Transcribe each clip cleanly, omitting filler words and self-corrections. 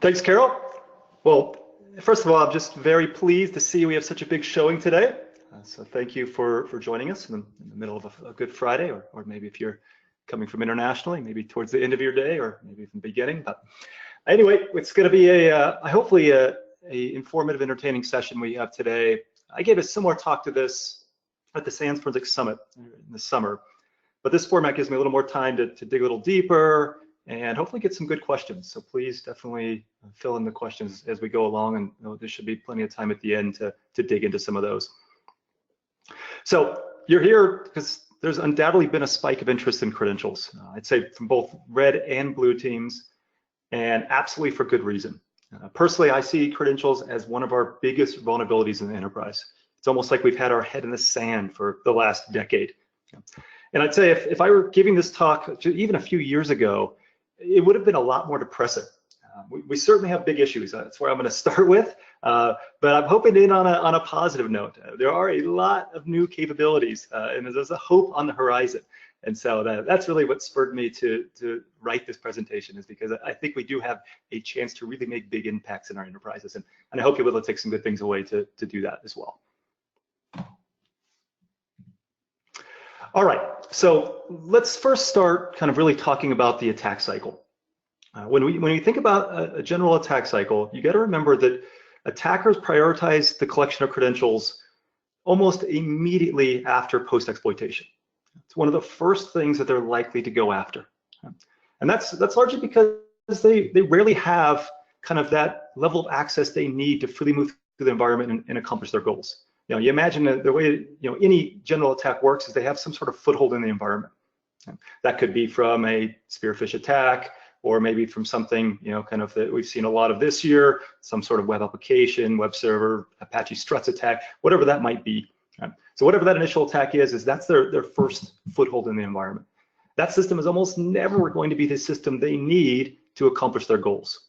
Thanks, Carol. Well, first of all, I'm just very pleased to see we have such a big showing today. So thank you for joining us in the middle of a good Friday, or maybe if you're coming from internationally, maybe towards the end of your day, or maybe from the beginning. But anyway, it's going to be hopefully a informative, entertaining session we have today. I gave a similar talk to this at the SANS Forensic Summit in the summer, but this format gives me a little more time to dig a little deeper and hopefully get some good questions. So please definitely fill in the questions as we go along, and there should be plenty of time at the end to dig into some of those. So you're here because there's undoubtedly been a spike of interest in credentials. I'd say from both red and blue teams, and absolutely for good reason. Personally, I see credentials as one of our biggest vulnerabilities in the enterprise. It's almost like we've had our head in the sand for the last decade. And I'd say if I were giving this talk even a few years ago, it would have been a lot more depressing. We certainly have big issues. That's where I'm going to start with. But I'm hoping to end on a positive note. There are a lot of new capabilities, and there's a hope on the horizon. And so that's really what spurred me to write this presentation, is because I think we do have a chance to really make big impacts in our enterprises. And I hope you're able to take some good things away to do that as well. All right, so let's first start kind of really talking about the attack cycle. When we think about a general attack cycle, you got to remember that attackers prioritize the collection of credentials almost immediately after post-exploitation. It's one of the first things that they're likely to go after. And that's largely because they rarely have kind of that level of access they need to freely move through the environment and accomplish their goals. You imagine the way any general attack works is they have some sort of foothold in the environment. That could be from a spearfish attack, or maybe from something kind of that we've seen a lot of this year, some sort of web application, web server, Apache Struts attack, whatever that might be. So whatever that initial attack is that's their first foothold in the environment. That system is almost never going to be the system they need to accomplish their goals.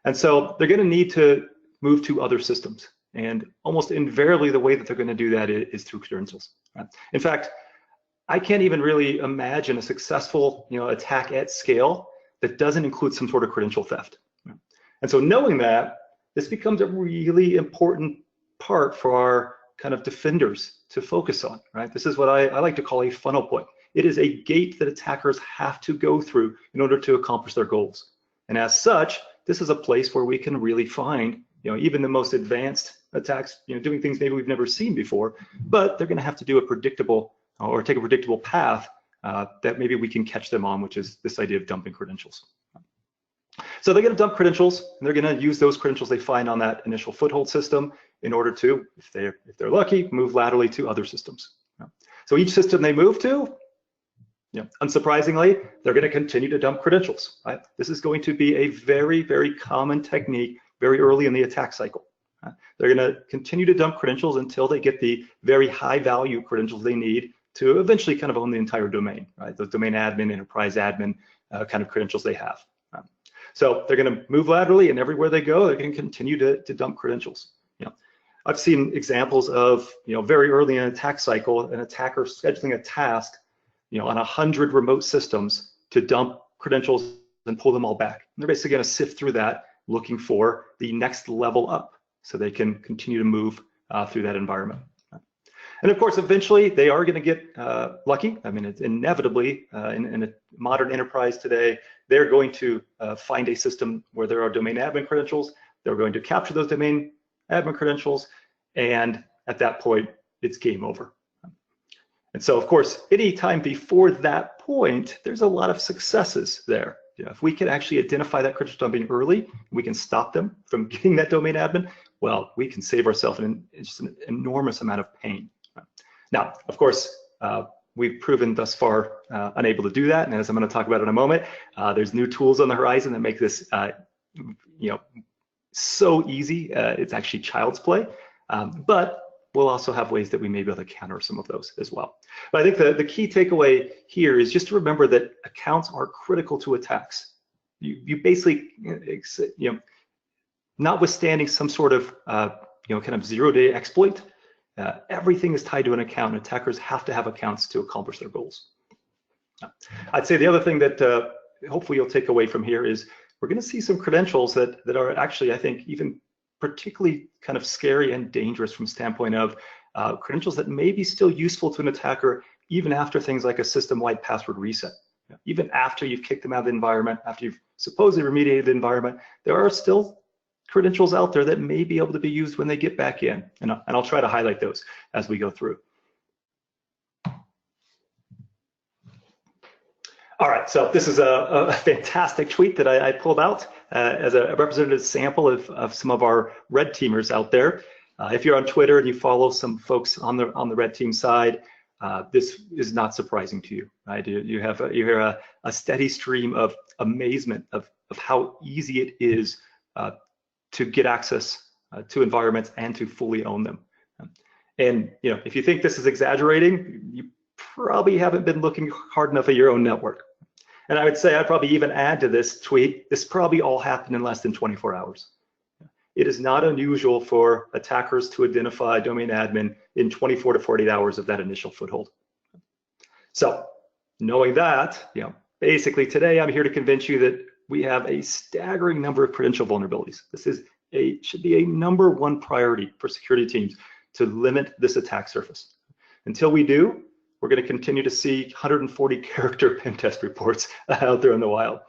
And so they're going to need to move to other systems. And almost invariably, the way that they're going to do that is through credentials. In fact, I can't even really imagine a successful attack at scale that doesn't include some sort of credential theft. And so knowing that, this becomes a really important part for our kind of defenders to focus on, right? This is what I like to call a funnel point. It is a gate that attackers have to go through in order to accomplish their goals. And as such, this is a place where we can really find even the most advanced attacks, doing things maybe we've never seen before, but they're going to have to do a predictable or take a predictable path that maybe we can catch them on, which is this idea of dumping credentials. So they're going to dump credentials, and they're going to use those credentials they find on that initial foothold system in order to, if they're lucky, move laterally to other systems. So each system they move to, unsurprisingly, they're going to continue to dump credentials. Right? This is going to be a very, very common technique very early in the attack cycle. They're going to continue to dump credentials until they get the very high value credentials they need to eventually kind of own the entire domain, right? Those domain admin, enterprise admin kind of credentials they have. So they're going to move laterally, and everywhere they go, they're going to continue to dump credentials. I've seen examples of very early in an attack cycle, an attacker scheduling a task on 100 remote systems to dump credentials and pull them all back. And they're basically going to sift through that, looking for the next level up so they can continue to move through that environment. And of course, eventually they are going to get lucky. I mean, it's inevitably in a modern enterprise today, they're going to find a system where there are domain admin credentials. They're going to capture those domain admin credentials, and at that point, it's game over. And so, of course, any time before that point, there's a lot of successes there. If we can actually identify that credential dumping early, we can stop them from getting that domain admin, well, we can save ourselves just an enormous amount of pain. Now, of course, we've proven thus far unable to do that, and as I'm going to talk about in a moment, there's new tools on the horizon that make this, so easy. It's actually child's play, but we'll also have ways that we may be able to counter some of those as well. But I think the key takeaway here is just to remember that accounts are critical to attacks. You basically, notwithstanding some sort of, kind of zero-day exploit, everything is tied to an account, and attackers have to have accounts to accomplish their goals. I'd say the other thing that hopefully you'll take away from here is we're going to see some credentials that are actually, I think, even particularly kind of scary and dangerous from standpoint of credentials that may be still useful to an attacker even after things like a system-wide password reset. Even after you've kicked them out of the environment, after you've supposedly remediated the environment, there are still credentials out there that may be able to be used when they get back in. And I'll try to highlight those as we go through. All right, so this is a fantastic tweet that I pulled out as a representative sample of some of our red teamers out there. If you're on Twitter and you follow some folks on the red team side, this is not surprising to you, right? You hear a steady stream of amazement of how easy it is to get access to environments and to fully own them. And if you think this is exaggerating, you probably haven't been looking hard enough at your own network. And I would say I'd probably even add to this tweet, this probably all happened in less than 24 hours. It is not unusual for attackers to identify domain admin in 24 to 48 hours of that initial foothold. So knowing that, basically today I'm here to convince you that we have a staggering number of credential vulnerabilities. This should be a #1 priority for security teams to limit this attack surface. Until we do, we're going to continue to see 140 character pen test reports out there in the wild.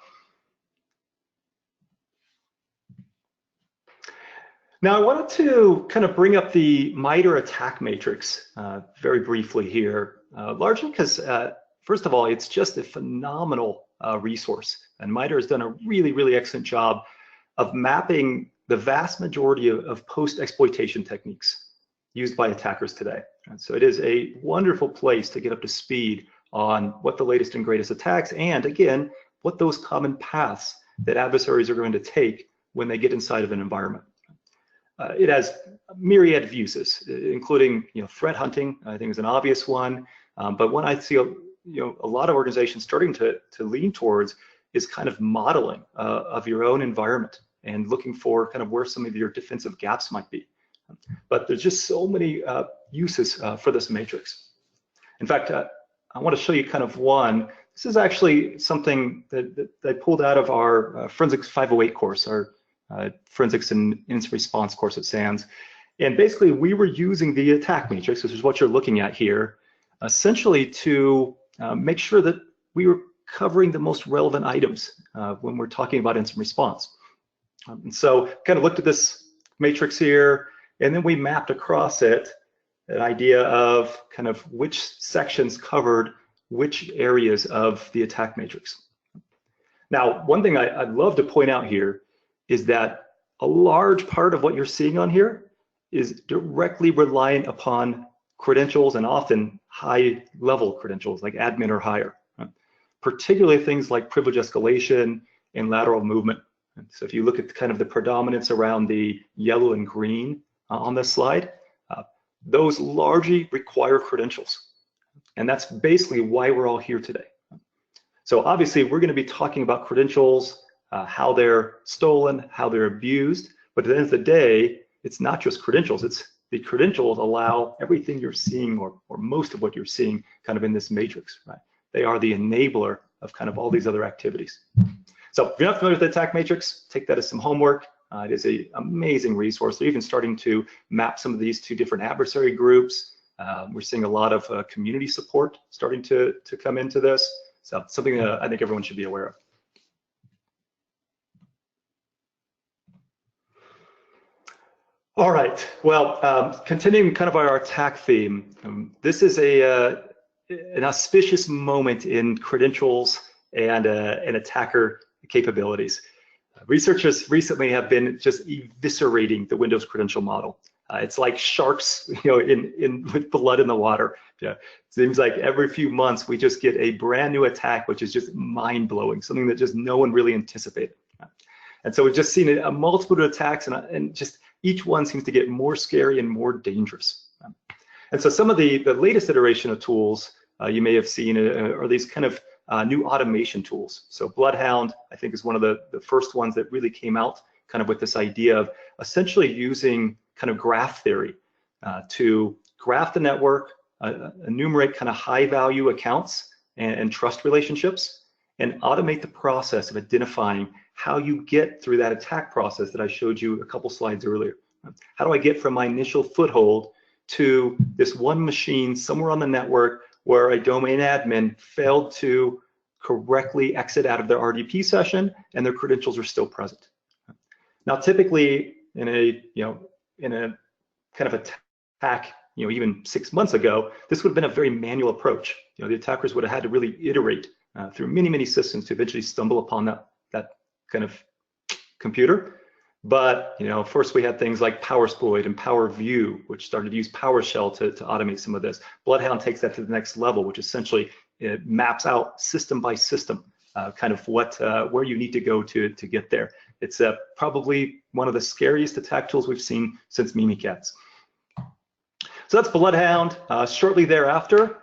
Now, I wanted to kind of bring up the MITRE attack matrix very briefly here, largely because, first of all, it's just a phenomenal resource. And MITRE has done a really, really excellent job of mapping the vast majority of post-exploitation techniques used by attackers today. And so it is a wonderful place to get up to speed on what the latest and greatest attacks, and again, what those common paths that adversaries are going to take when they get inside of an environment. It has a myriad of uses, including threat hunting. I think is an obvious one, but one I see a lot of organizations starting to lean towards is kind of modeling of your own environment and looking for kind of where some of your defensive gaps might be. But there's just so many uses for this matrix. In fact, I want to show you kind of one. This is actually something that I pulled out of our Forensics 508 course, our Forensics and Incident Response course at SANS. And basically, we were using the attack matrix, which is what you're looking at here, essentially to make sure that we were covering the most relevant items when we're talking about incident response. And so kind of looked at this matrix here, and then we mapped across it an idea of kind of which sections covered which areas of the attack matrix. Now, one thing I'd love to point out here is that a large part of what you're seeing on here is directly reliant upon credentials, and often high-level credentials like admin or higher, particularly things like privilege escalation and lateral movement. And so if you look at kind of the predominance around the yellow and green on this slide, those largely require credentials. And that's basically why we're all here today. So obviously, we're going to be talking about credentials, how they're stolen, how they're abused. But at the end of the day, it's not just credentials. It's the credentials allow everything you're seeing, or most of what you're seeing kind of in this matrix, right? They are the enabler of kind of all these other activities. So if you're not familiar with the attack matrix, take that as some homework. It is an amazing resource. They're even starting to map some of these to different adversary groups. We're seeing a lot of community support starting to come into this. So something that I think everyone should be aware of. All right, well, continuing kind of our attack theme, this is an auspicious moment in credentials and attacker capabilities. Researchers recently have been just eviscerating the Windows credential model. It's like sharks, with blood in the water. Yeah, it seems like every few months we just get a brand new attack, which is just mind-blowing, something that just no one really anticipated. And so we've just seen a multitude of attacks, and just each one seems to get more scary and more dangerous. And so some of the latest iteration of tools you may have seen are these kind of new automation tools. So Bloodhound, I think, is one of the first ones that really came out kind of with this idea of essentially using kind of graph theory to graph the network, enumerate kind of high value accounts and trust relationships, and automate the process of identifying how you get through that attack process that I showed you a couple slides earlier. How do I get from my initial foothold to this one machine somewhere on the network where a domain admin failed to correctly exit out of their RDP session and their credentials are still present? Now, typically in a kind of attack, even 6 months ago, this would have been a very manual approach. The attackers would have had to really iterate through many systems to eventually stumble upon that kind of computer. But first we had things like PowerSploit and PowerView, which started to use PowerShell to automate some of this. Bloodhound takes that to the next level, which essentially it maps out system by system, kind of where you need to go to get there. It's probably one of the scariest attack tools we've seen since Mimikatz. So that's Bloodhound. Shortly thereafter,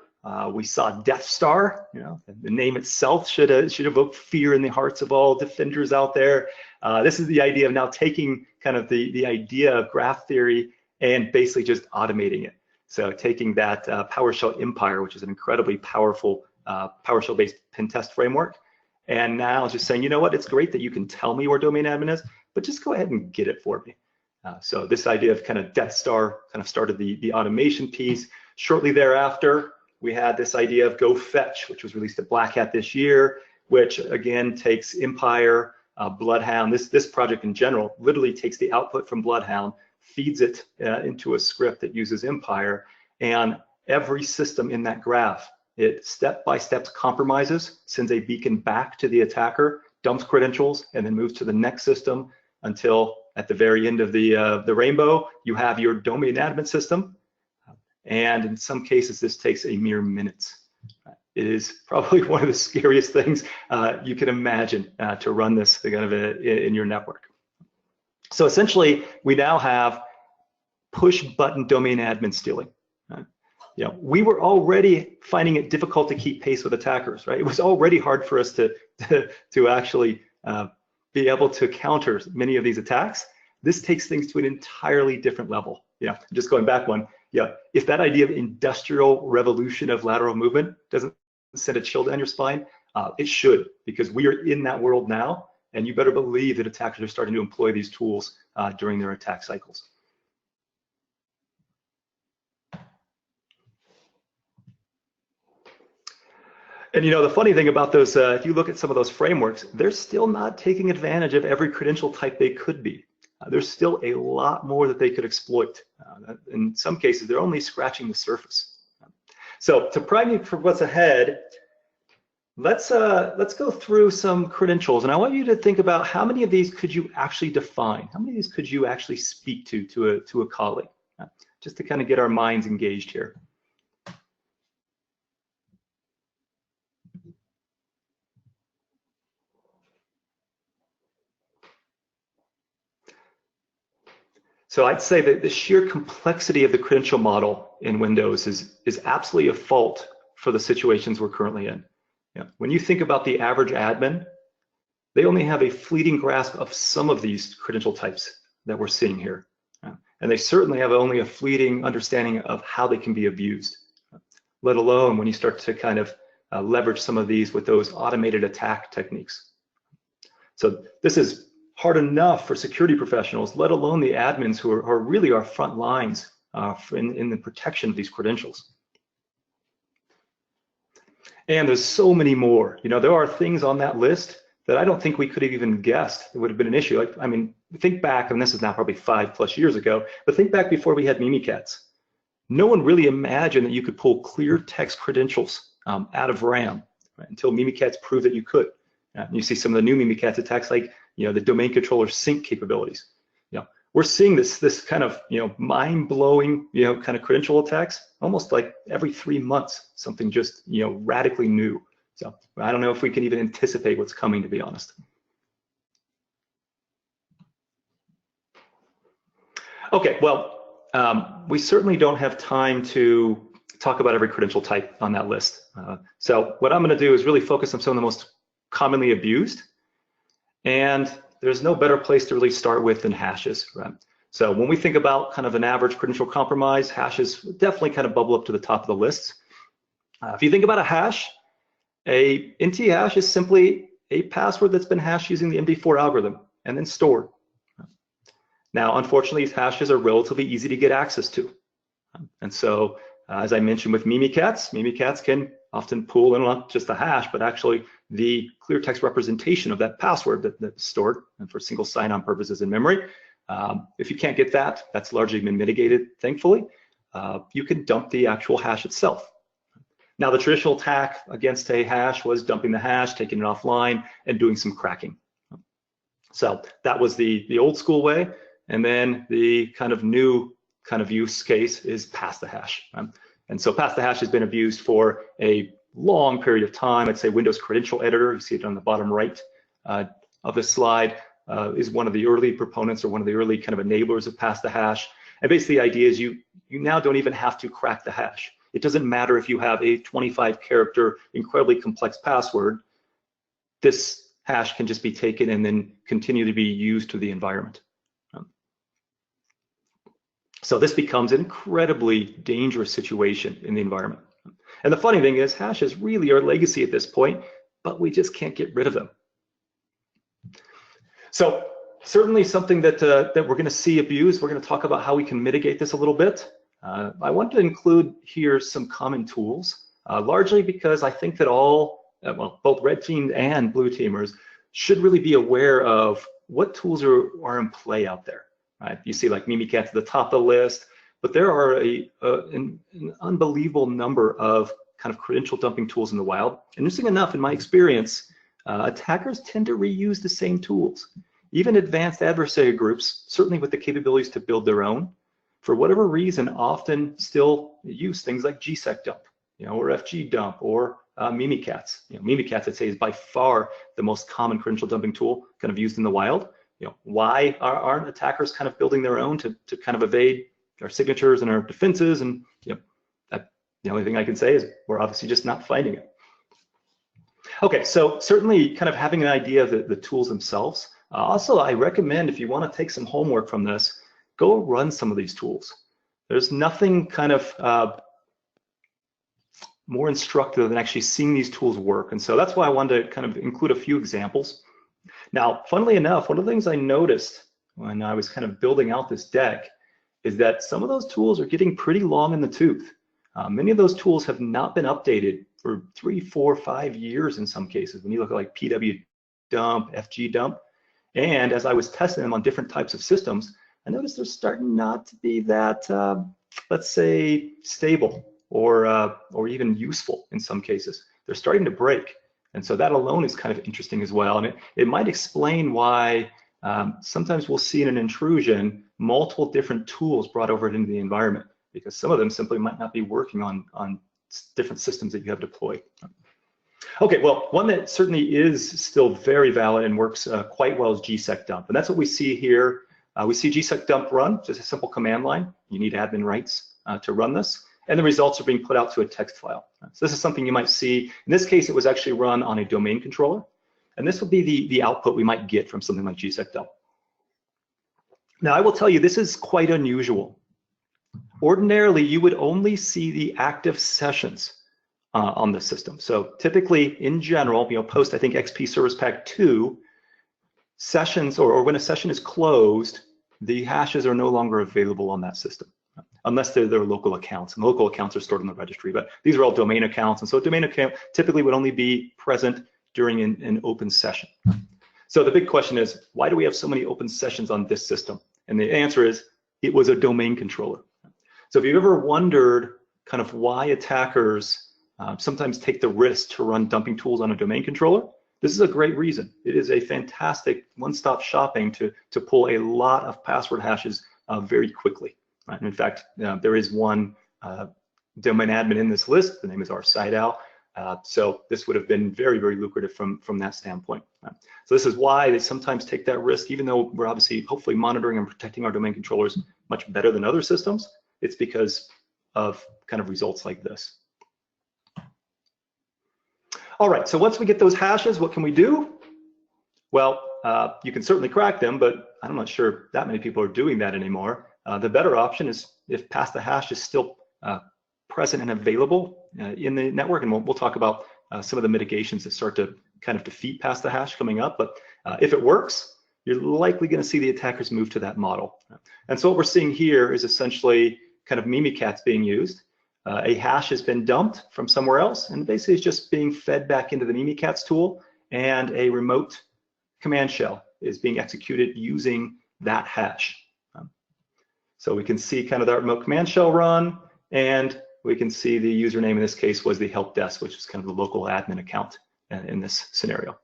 we saw Death Star. The name itself should evoke fear in the hearts of all defenders out there. This is the idea of now taking kind of the idea of graph theory and basically just automating it. So taking that PowerShell Empire, which is an incredibly powerful PowerShell-based pen test framework, and now just saying, you know what, it's great that you can tell me where domain admin is, but just go ahead and get it for me. So this idea of kind of Death Star kind of started the automation piece. Shortly thereafter, we had this idea of Go Fetch, which was released at Black Hat this year, which again takes Empire, Bloodhound. This project in general literally takes the output from Bloodhound, feeds it into a script that uses Empire, and every system in that graph, it step-by-step compromises, sends a beacon back to the attacker, dumps credentials, and then moves to the next system until at the very end of the rainbow, you have your domain admin system. And in some cases, this takes a mere minutes. It is probably one of the scariest things you can imagine to run this kind of in your network. So essentially, we now have push-button domain admin stealing. We were already finding it difficult to keep pace with attackers, right? It was already hard for us to actually be able to counter many of these attacks. This takes things to an entirely different level. Just going back one. If that idea of industrial revolution of lateral movement doesn't send a chill down your spine, it should, because we are in that world now, and you better believe that attackers are starting to employ these tools during their attack cycles. And the funny thing about those, if you look at some of those frameworks, they're still not taking advantage of every credential type they could be. There's still a lot more that they could exploit. In some cases, they're only scratching the surface. So to prime you for what's ahead, let's go through some credentials, and I want you to think about how many of these could you actually define? How many of these could you actually speak to a colleague? Just to kind of get our minds engaged here. So I'd say that the sheer complexity of the credential model in Windows is absolutely a fault for the situations we're currently in. When you think about the average admin, they only have a fleeting grasp of some of these credential types that we're seeing here. And they certainly have only a fleeting understanding of how they can be abused, let alone when you start to kind of leverage some of these with those automated attack techniques. So this is hard enough for security professionals, let alone the admins who are really our front lines in the protection of these credentials. And there's so many more. There are things on that list that I don't think we could have even guessed it would have been an issue. I mean, think back, and this is now probably 5+ years ago, but think back before we had Mimikatz. No one really imagined that you could pull clear text credentials out of RAM, right, until Mimikatz proved that you could. You see some of the new Mimikatz attacks, like the domain controller sync capabilities. We're seeing this kind of mind-blowing kind of credential attacks almost like every 3 months, something just radically new. So I don't know if we can even anticipate what's coming, to be honest. Okay, well, we certainly don't have time to talk about every credential type on that list. So what I'm going to do is really focus on some of the most commonly abused, and there's no better place to really start with than hashes, right? So when we think about kind of an average credential compromise, hashes definitely kind of bubble up to the top of the list. If you think about a hash, a NT hash is simply a password that's been hashed using the MD4 algorithm and then stored. Now, unfortunately, these hashes are relatively easy to get access to. And so, as I mentioned with Mimikatz can often pull in not just the hash, but actually the clear text representation of that password that's stored and for single sign-on purposes in memory. If you can't get that, that's largely been mitigated, thankfully. You can dump the actual hash itself. Now, the traditional attack against a hash was dumping the hash, taking it offline, and doing some cracking. So that was the old school way. And then the kind of new kind of use case is pass the hash. And so pass the hash has been abused for a long period of time. I'd say Windows Credential Editor, you see it on the bottom right of this slide, is one of the early proponents or one of the early kind of enablers of pass the hash. And basically the idea is you now don't even have to crack the hash. It doesn't matter if you have a 25-character, incredibly complex password. This hash can just be taken and then continue to be used to the environment. So this becomes an incredibly dangerous situation in the environment. And the funny thing is, hashes really are legacy at this point, but we just can't get rid of them. So certainly something that we're going to see abused. We're going to talk about how we can mitigate this a little bit. I want to include here some common tools, largely because I think that both red team and blue teamers should really be aware of what tools are in play out there. Right? You see like Mimikatz at the top of the list, but there are an unbelievable number of kind of credential dumping tools in the wild. Interesting enough, in my experience, attackers tend to reuse the same tools. Even advanced adversary groups, certainly with the capabilities to build their own, for whatever reason, often still use things like gsec dump, or FG dump, or Mimikatz. Mimikatz, I'd say, is by far the most common credential dumping tool kind of used in the wild. Why aren't attackers kind of building their own to kind of evade our signatures and our defenses? And the only thing I can say is we're obviously just not finding it. Okay, so certainly kind of having an idea of the tools themselves. Also, I recommend if you want to take some homework from this, go run some of these tools. There's nothing kind of more instructive than actually seeing these tools work. And so that's why I wanted to kind of include a few examples. Now, funnily enough, one of the things I noticed when I was kind of building out this deck is that some of those tools are getting pretty long in the tooth. Many of those tools have not been updated for 3, 4, 5 years in some cases. When you look at like PW dump, FG dump, and as I was testing them on different types of systems, I noticed they're starting not to be that, let's say, stable or even useful in some cases. They're starting to break. And so that alone is kind of interesting as well. And it might explain why sometimes we'll see in an intrusion multiple different tools brought over into the environment, because some of them simply might not be working on different systems that you have deployed. Okay, well, one that certainly is still very valid and works quite well is gsec dump. And that's what we see here. We see gsec dump run, just a simple command line. You need admin rights to run this. And the results are being put out to a text file. So this is something you might see. In this case, it was actually run on a domain controller. And this would be the output we might get from something like gsec dump. Now, I will tell you, this is quite unusual. Ordinarily, you would only see the active sessions on the system. So typically, in general, post, I think, XP Service Pack 2, sessions, or when a session is closed, the hashes are no longer available on that system, unless they're their local accounts. And local accounts are stored in the registry, but these are all domain accounts. And so a domain account typically would only be present during an open session. So the big question is, why do we have so many open sessions on this system? And the answer is, it was a domain controller. So if you've ever wondered kind of why attackers sometimes take the risk to run dumping tools on a domain controller, this is a great reason. It is a fantastic one-stop shopping to pull a lot of password hashes very quickly. Right? And in fact, there is one domain admin in this list. The name is rsidal. So this would have been very, very lucrative from that standpoint. So this is why they sometimes take that risk, even though we're obviously hopefully monitoring and protecting our domain controllers much better than other systems. It's because of kind of results like this. All right, so once we get those hashes, what can we do? Well, you can certainly crack them, but I'm not sure that many people are doing that anymore. The better option is if pass the hash is still present and available in the network, and we'll talk about some of the mitigations that start to kind of defeat pass the hash coming up, but if it works, you're likely going to see the attackers move to that model. And so what we're seeing here is essentially kind of Mimikatz being used. A hash has been dumped from somewhere else, and basically it's just being fed back into the Mimikatz tool, and a remote command shell is being executed using that hash. So we can see kind of that remote command shell run, and we can see the username in this case was the help desk, which is kind of the local admin account in this scenario.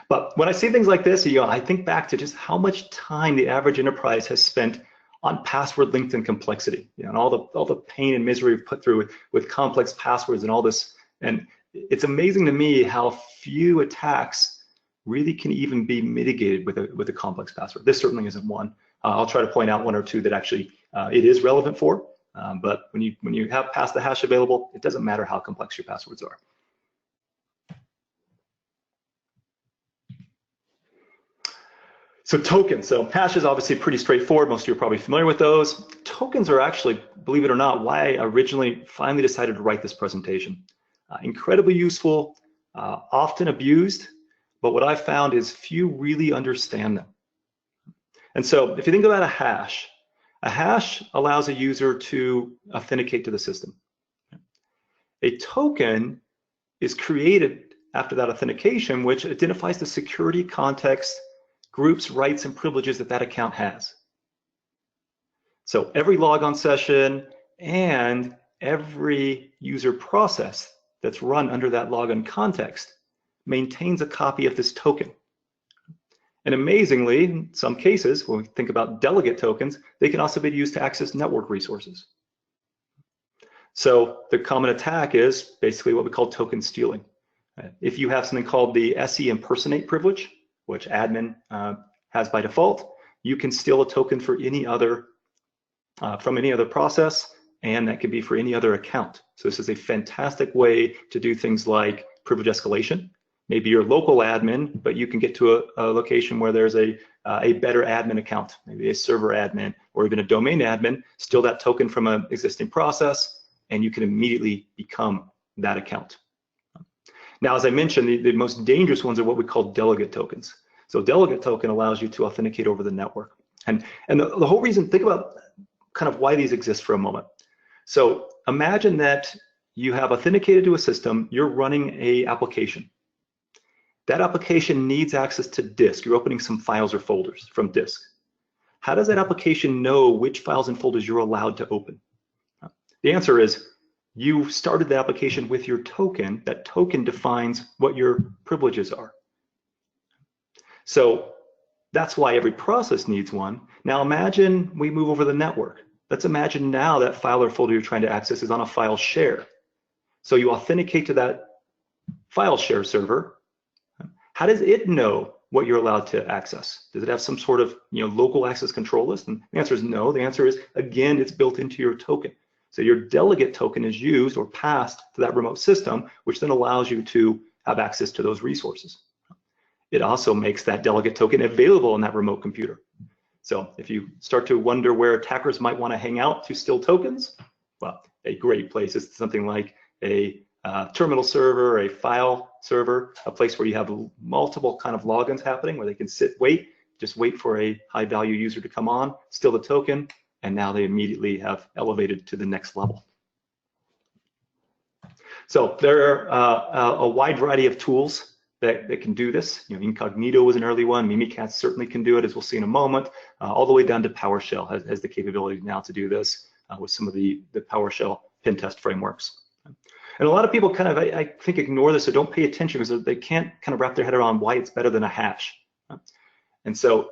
But when I see things like this, I think back to just how much time the average enterprise has spent on password length and complexity, and all the pain and misery we've put through with complex passwords and all this. And it's amazing to me how few attacks really can even be mitigated with a complex password. This certainly isn't one. I'll try to point out one or two that actually it is relevant for. But when you have pass the hash available, it doesn't matter how complex your passwords are. So tokens. So hash is obviously pretty straightforward. Most of you are probably familiar with those. Tokens are actually, believe it or not, why I originally finally decided to write this presentation. Incredibly useful, often abused, but what I found is few really understand them. And so if you think about a hash allows a user to authenticate to the system. A token is created after that authentication, which identifies the security context, groups, rights, and privileges that account has. So every logon session and every user process that's run under that login context maintains a copy of this token. And amazingly, in some cases, when we think about delegate tokens, they can also be used to access network resources. So the common attack is basically what we call token stealing. If you have something called the SE impersonate privilege, which admin has by default, you can steal a token for any other from any other process, and that can be for any other account. So this is a fantastic way to do things like privilege escalation. Maybe you're a local admin, but you can get to a location where there's a better admin account, maybe a server admin or even a domain admin, steal that token from an existing process, and you can immediately become that account. Now, as I mentioned, the most dangerous ones are what we call delegate tokens. So delegate token allows you to authenticate over the network. And the whole reason, think about kind of why these exist for a moment. So imagine that you have authenticated to a system, you're running an application. That application needs access to disk. You're opening some files or folders from disk. How does that application know which files and folders you're allowed to open? The answer is you started the application with your token. That token defines what your privileges are. So that's why every process needs one. Now imagine we move over the network. Let's imagine now that file or folder you're trying to access is on a file share. So you authenticate to that file share server. How does it know what you're allowed to access? Does it have some sort of local access control list? And the answer is no. The answer is, again, it's built into your token. So your delegate token is used or passed to that remote system, which then allows you to have access to those resources. It also makes that delegate token available on that remote computer. So if you start to wonder where attackers might want to hang out to steal tokens, well, a great place is something like a terminal server, a file server, a place where you have multiple kind of logins happening where they can just wait for a high value user to come on, steal the token, and now they immediately have elevated to the next level. So there are a wide variety of tools that can do this. Incognito was an early one. Mimikatz certainly can do it, as we'll see in a moment, all the way down to PowerShell has the capability now to do this with some of the PowerShell pen test frameworks. And a lot of people kind of, I think, ignore this or don't pay attention because they can't kind of wrap their head around why it's better than a hash. And so,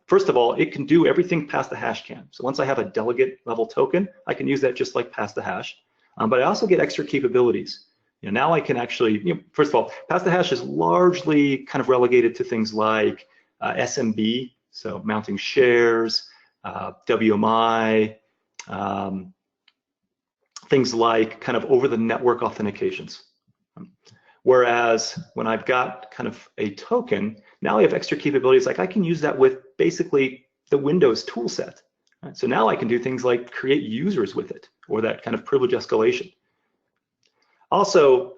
first of all, it can do everything past the hash can. So once I have a delegate level token, I can use that just like past the hash. But I also get extra capabilities. Now I can actually, first of all, past the hash is largely kind of relegated to things like SMB, so mounting shares, WMI, things like kind of over the network authentications. Whereas when I've got kind of a token, now I have extra capabilities, like I can use that with basically the Windows tool set. So now I can do things like create users with it, or that kind of privilege escalation. Also,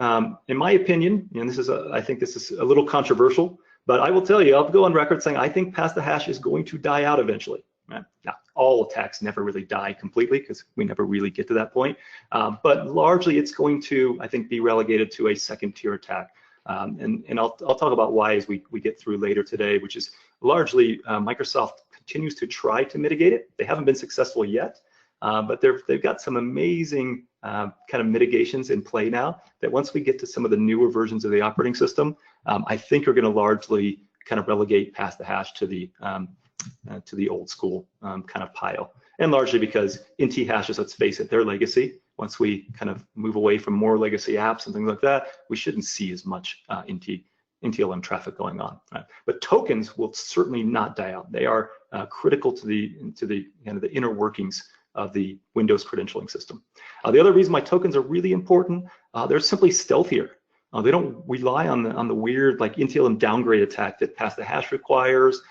in my opinion, and this is I think this is a little controversial, but I will tell you, I'll go on record saying I think pass the hash is going to die out eventually. Right? Now, all attacks never really die completely because we never really get to that point, but largely it's going to, I think, be relegated to a second-tier attack. And I'll talk about why as we get through later today, which is largely Microsoft continues to try to mitigate it. They haven't been successful yet, but they've got some amazing kind of mitigations in play now that once we get to some of the newer versions of the operating system, I think are going to largely kind of relegate past the hash to the old school kind of pile. And largely because int hashes, let's face it, they're legacy. Once we kind of move away from more legacy apps and things like that, we shouldn't see as much NTLM traffic going on. Right? But tokens will certainly not die out. They are critical to the kind of the inner workings of the Windows credentialing system. The other reason why tokens are really important, they're simply stealthier. They don't rely on the weird like NTLM downgrade attack that pass the hash requires.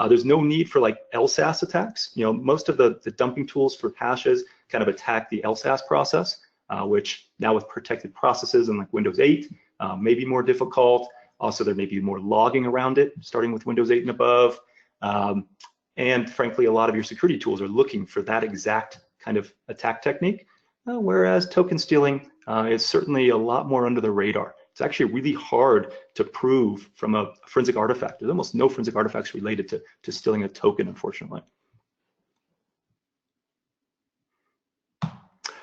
There's no need for like LSAS attacks. You know, most of the dumping tools for hashes kind of attack the LSAS process, which now with protected processes in like Windows 8 may be more difficult. Also, there may be more logging around it, starting with Windows 8 and above. And frankly, a lot of your security tools are looking for that exact kind of attack technique, whereas token stealing is certainly a lot more under the radar. It's actually really hard to prove from a forensic artifact. There's almost no forensic artifacts related to stealing a token, unfortunately.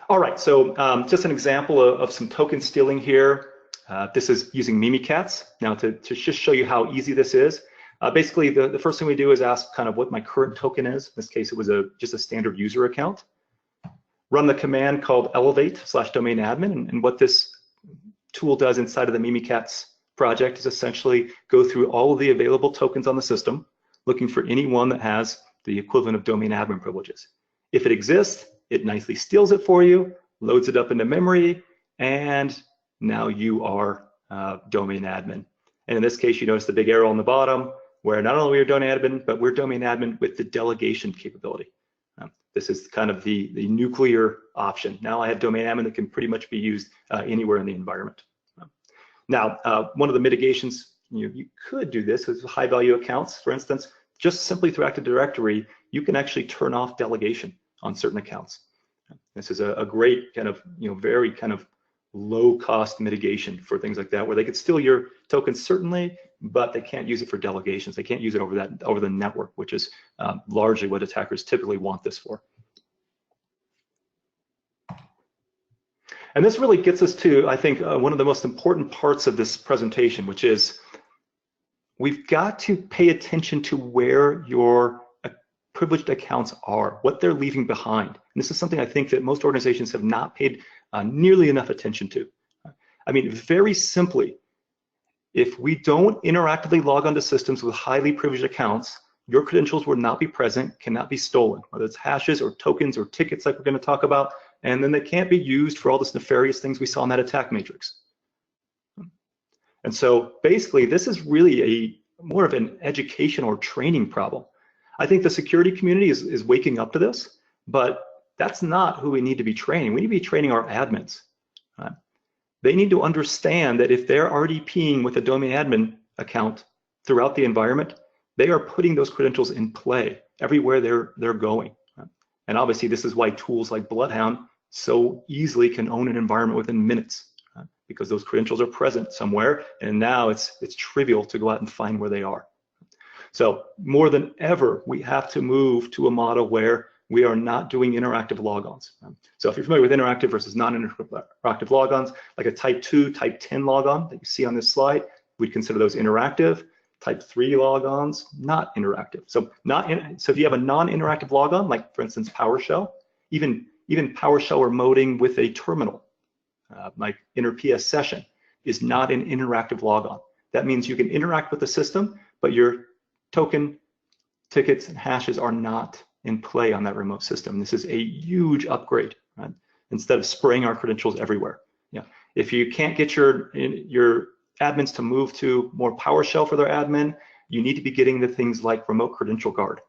All right, so just an example of some token stealing here. This is using Mimikatz. Now to just show you how easy this is, basically the first thing we do is ask kind of what my current token is. In this case, it was just a standard user account. Run the command called elevate/domain-admin, and what this tool does inside of the Mimikatz project is essentially go through all of the available tokens on the system, looking for any one that has the equivalent of domain admin privileges. If it exists, it nicely steals it for you, loads it up into memory, and now you are domain admin. And in this case, you notice the big arrow on the bottom, where not only are we domain admin, but we're domain admin with the delegation capability. This is kind of the nuclear option. Now I have domain admin that can pretty much be used anywhere in the environment. Now, one of the mitigations, you could do this with high value accounts. For instance, just simply through Active Directory, you can actually turn off delegation on certain accounts. This is a great kind of, very kind of low cost mitigation for things like that, where they could steal your tokens certainly, but they can't use it for delegations. They can't use it over the network, which is largely what attackers typically want this for. And this really gets us to, I think, one of the most important parts of this presentation, which is we've got to pay attention to where your privileged accounts are, what they're leaving behind. And this is something I think that most organizations have not paid nearly enough attention to. I mean, very simply, if we don't interactively log onto systems with highly privileged accounts, your credentials will not be present, cannot be stolen, whether it's hashes or tokens or tickets like we're going to talk about, and then they can't be used for all this nefarious things we saw in that attack matrix. And so basically, this is really more of an education or training problem. I think the security community is waking up to this, but that's not who we need to be training. We need to be training our admins. They need to understand that if they're RDPing with a domain admin account throughout the environment, they are putting those credentials in play everywhere they're going. And obviously, this is why tools like Bloodhound so easily can own an environment within minutes, because those credentials are present somewhere, and now it's trivial to go out and find where they are. So more than ever, we have to move to a model where we are not doing interactive logons. So if you're familiar with interactive versus non-interactive logons, like a type 2, type 10 logon that you see on this slide, we'd consider those interactive. Type 3 logons, not interactive. So if you have a non-interactive logon, like for instance PowerShell, even PowerShell remoting with a terminal, like inner PS session, is not an interactive logon. That means you can interact with the system, but your token, tickets, and hashes are not in play on that remote system. This is a huge upgrade, right? Instead of spraying our credentials everywhere. Yeah. If you can't get your admins to move to more PowerShell for their admin, you need to be getting the things like remote credential guard.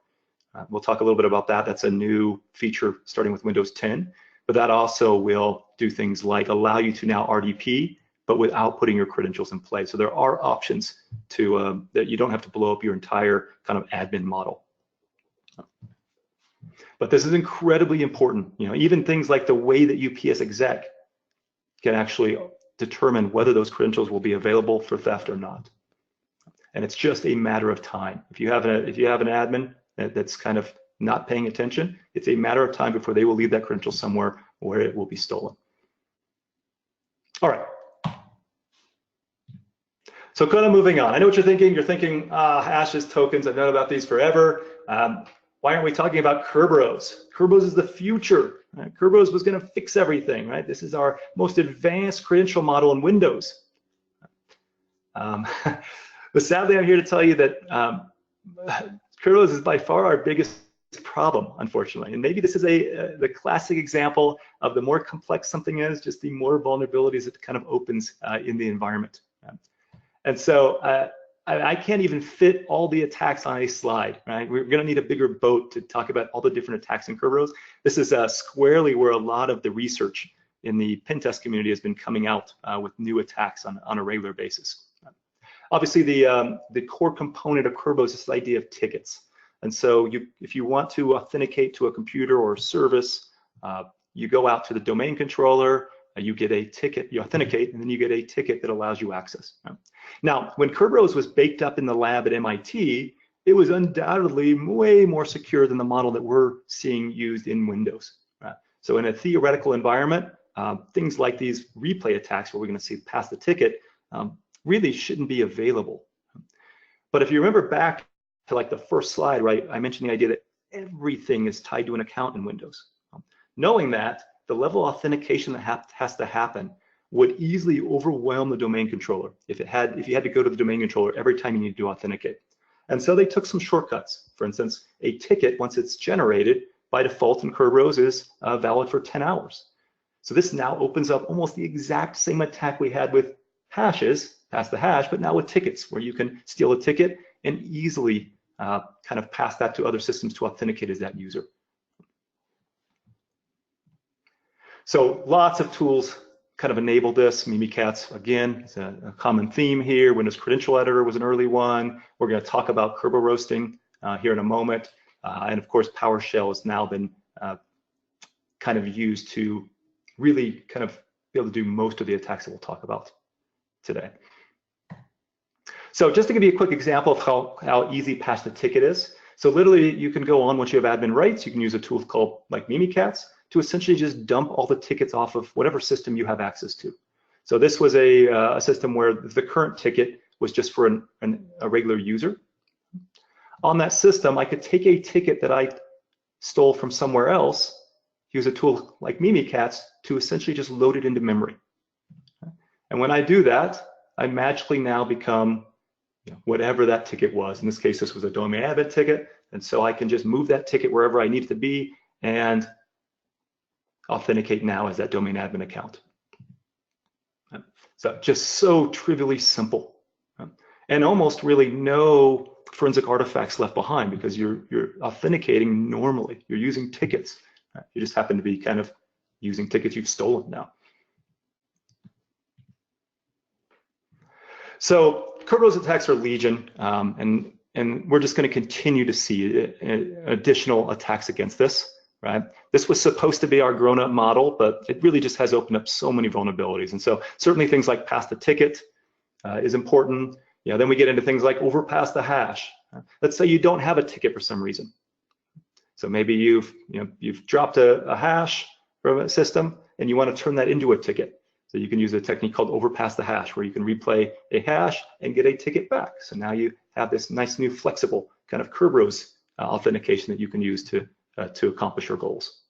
We'll talk a little bit about that. That's a new feature starting with Windows 10, but that also will do things like allow you to now RDP, but without putting your credentials in place. So there are options to that you don't have to blow up your entire kind of admin model. But this is incredibly important. You know, even things like the way that UPS exec can actually determine whether those credentials will be available for theft or not. And it's just a matter of time. If you have an admin that's kind of not paying attention, it's a matter of time before they will leave that credential somewhere where it will be stolen. All right. So kind of moving on. I know what you're thinking. You're thinking, hashes, tokens, I've known about these forever. Why aren't we talking about Kerberos? Kerberos is the future. Right? Kerberos was going to fix everything, right? This is our most advanced credential model in Windows. But sadly, I'm here to tell you that Kerberos is by far our biggest problem, unfortunately. And maybe this is the classic example of the more complex something is, just the more vulnerabilities it kind of opens in the environment. And so I can't even fit all the attacks on a slide, right? We're going to need a bigger boat to talk about all the different attacks in Kerberos. This is squarely where a lot of the research in the pen test community has been coming out with new attacks on a regular basis. Obviously, the core component of Kerberos is this idea of tickets. And so if you want to authenticate to a computer or a service, you go out to the domain controller, you get a ticket, you authenticate, and then you get a ticket that allows you access. Now, when Kerberos was baked up in the lab at MIT, it was undoubtedly way more secure than the model that we're seeing used in Windows. So in a theoretical environment, things like these replay attacks, where we're going to see pass the ticket, really shouldn't be available. But if you remember back to like the first slide, right, I mentioned the idea that everything is tied to an account in Windows. Knowing that, the level of authentication that has to happen would easily overwhelm the domain controller if you had to go to the domain controller every time you need to authenticate. And so they took some shortcuts. For instance, a ticket, once it's generated, by default in Kerberos is valid for 10 hours. So this now opens up almost the exact same attack we had with hashes, pass the hash, but now with tickets, where you can steal a ticket and easily kind of pass that to other systems to authenticate as that user. So lots of tools kind of enable this. Mimikatz, again, is a common theme here. Windows Credential Editor was an early one. We're going to talk about Kerberoasting here in a moment. And of course, PowerShell has now been kind of used to really kind of be able to do most of the attacks that we'll talk about today. So just to give you a quick example of how easy pass the ticket is. So literally, you can go on once you have admin rights. You can use a tool called like Mimikatz to essentially just dump all the tickets off of whatever system you have access to. So this was a system where the current ticket was just for a regular user. On that system, I could take a ticket that I stole from somewhere else, use a tool like Mimikatz to essentially just load it into memory. And when I do that, I magically now become whatever that ticket was. In this case, this was a domain admin ticket. And so I can just move that ticket wherever I need it to be and authenticate now as that domain admin account. So just so trivially simple. And almost really no forensic artifacts left behind because you're authenticating normally. You're using tickets. You just happen to be kind of using tickets you've stolen now. So Kerberos attacks are legion, and we're just going to continue to see additional attacks against this. Right? This was supposed to be our grown-up model, but it really just has opened up so many vulnerabilities. And so certainly things like pass the ticket is important. Then we get into things like overpass the hash. Let's say you don't have a ticket for some reason. So maybe you've dropped a hash from a system and you want to turn that into a ticket. So you can use a technique called overpass the hash, where you can replay a hash and get a ticket back. So now you have this nice new flexible kind of Kerberos authentication that you can use to accomplish your goals.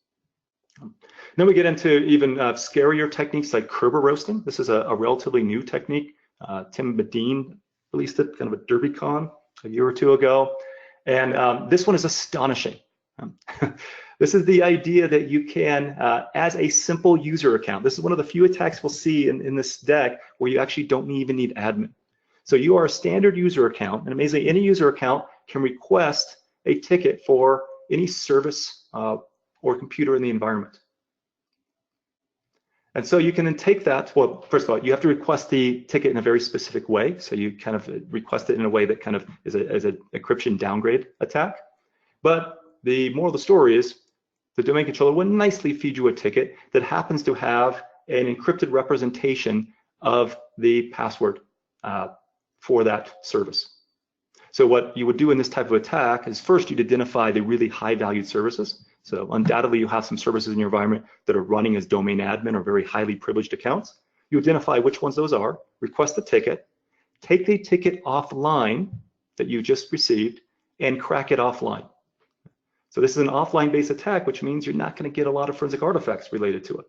Then we get into even scarier techniques like Kerberoasting. This is a relatively new technique. Tim Badeen released it, kind of a DerbyCon a year or two ago. And this one is astonishing. This is the idea that you can, as a simple user account, this is one of the few attacks we'll see in this deck where you actually don't even need admin. So you are a standard user account, and amazingly, any user account can request a ticket for any service or computer in the environment. And so you can then take that, well, first of all, you have to request the ticket in a very specific way. So you kind of request it in a way that kind of is an encryption downgrade attack. But the moral of the story is the domain controller will nicely feed you a ticket that happens to have an encrypted representation of the password for that service. So what you would do in this type of attack is first you'd identify the really high valued services. So undoubtedly you have some services in your environment that are running as domain admin or very highly privileged accounts. You identify which ones those are, request the ticket, take the ticket offline that you just received and crack it offline. So this is an offline based attack, which means you're not going to get a lot of forensic artifacts related to it.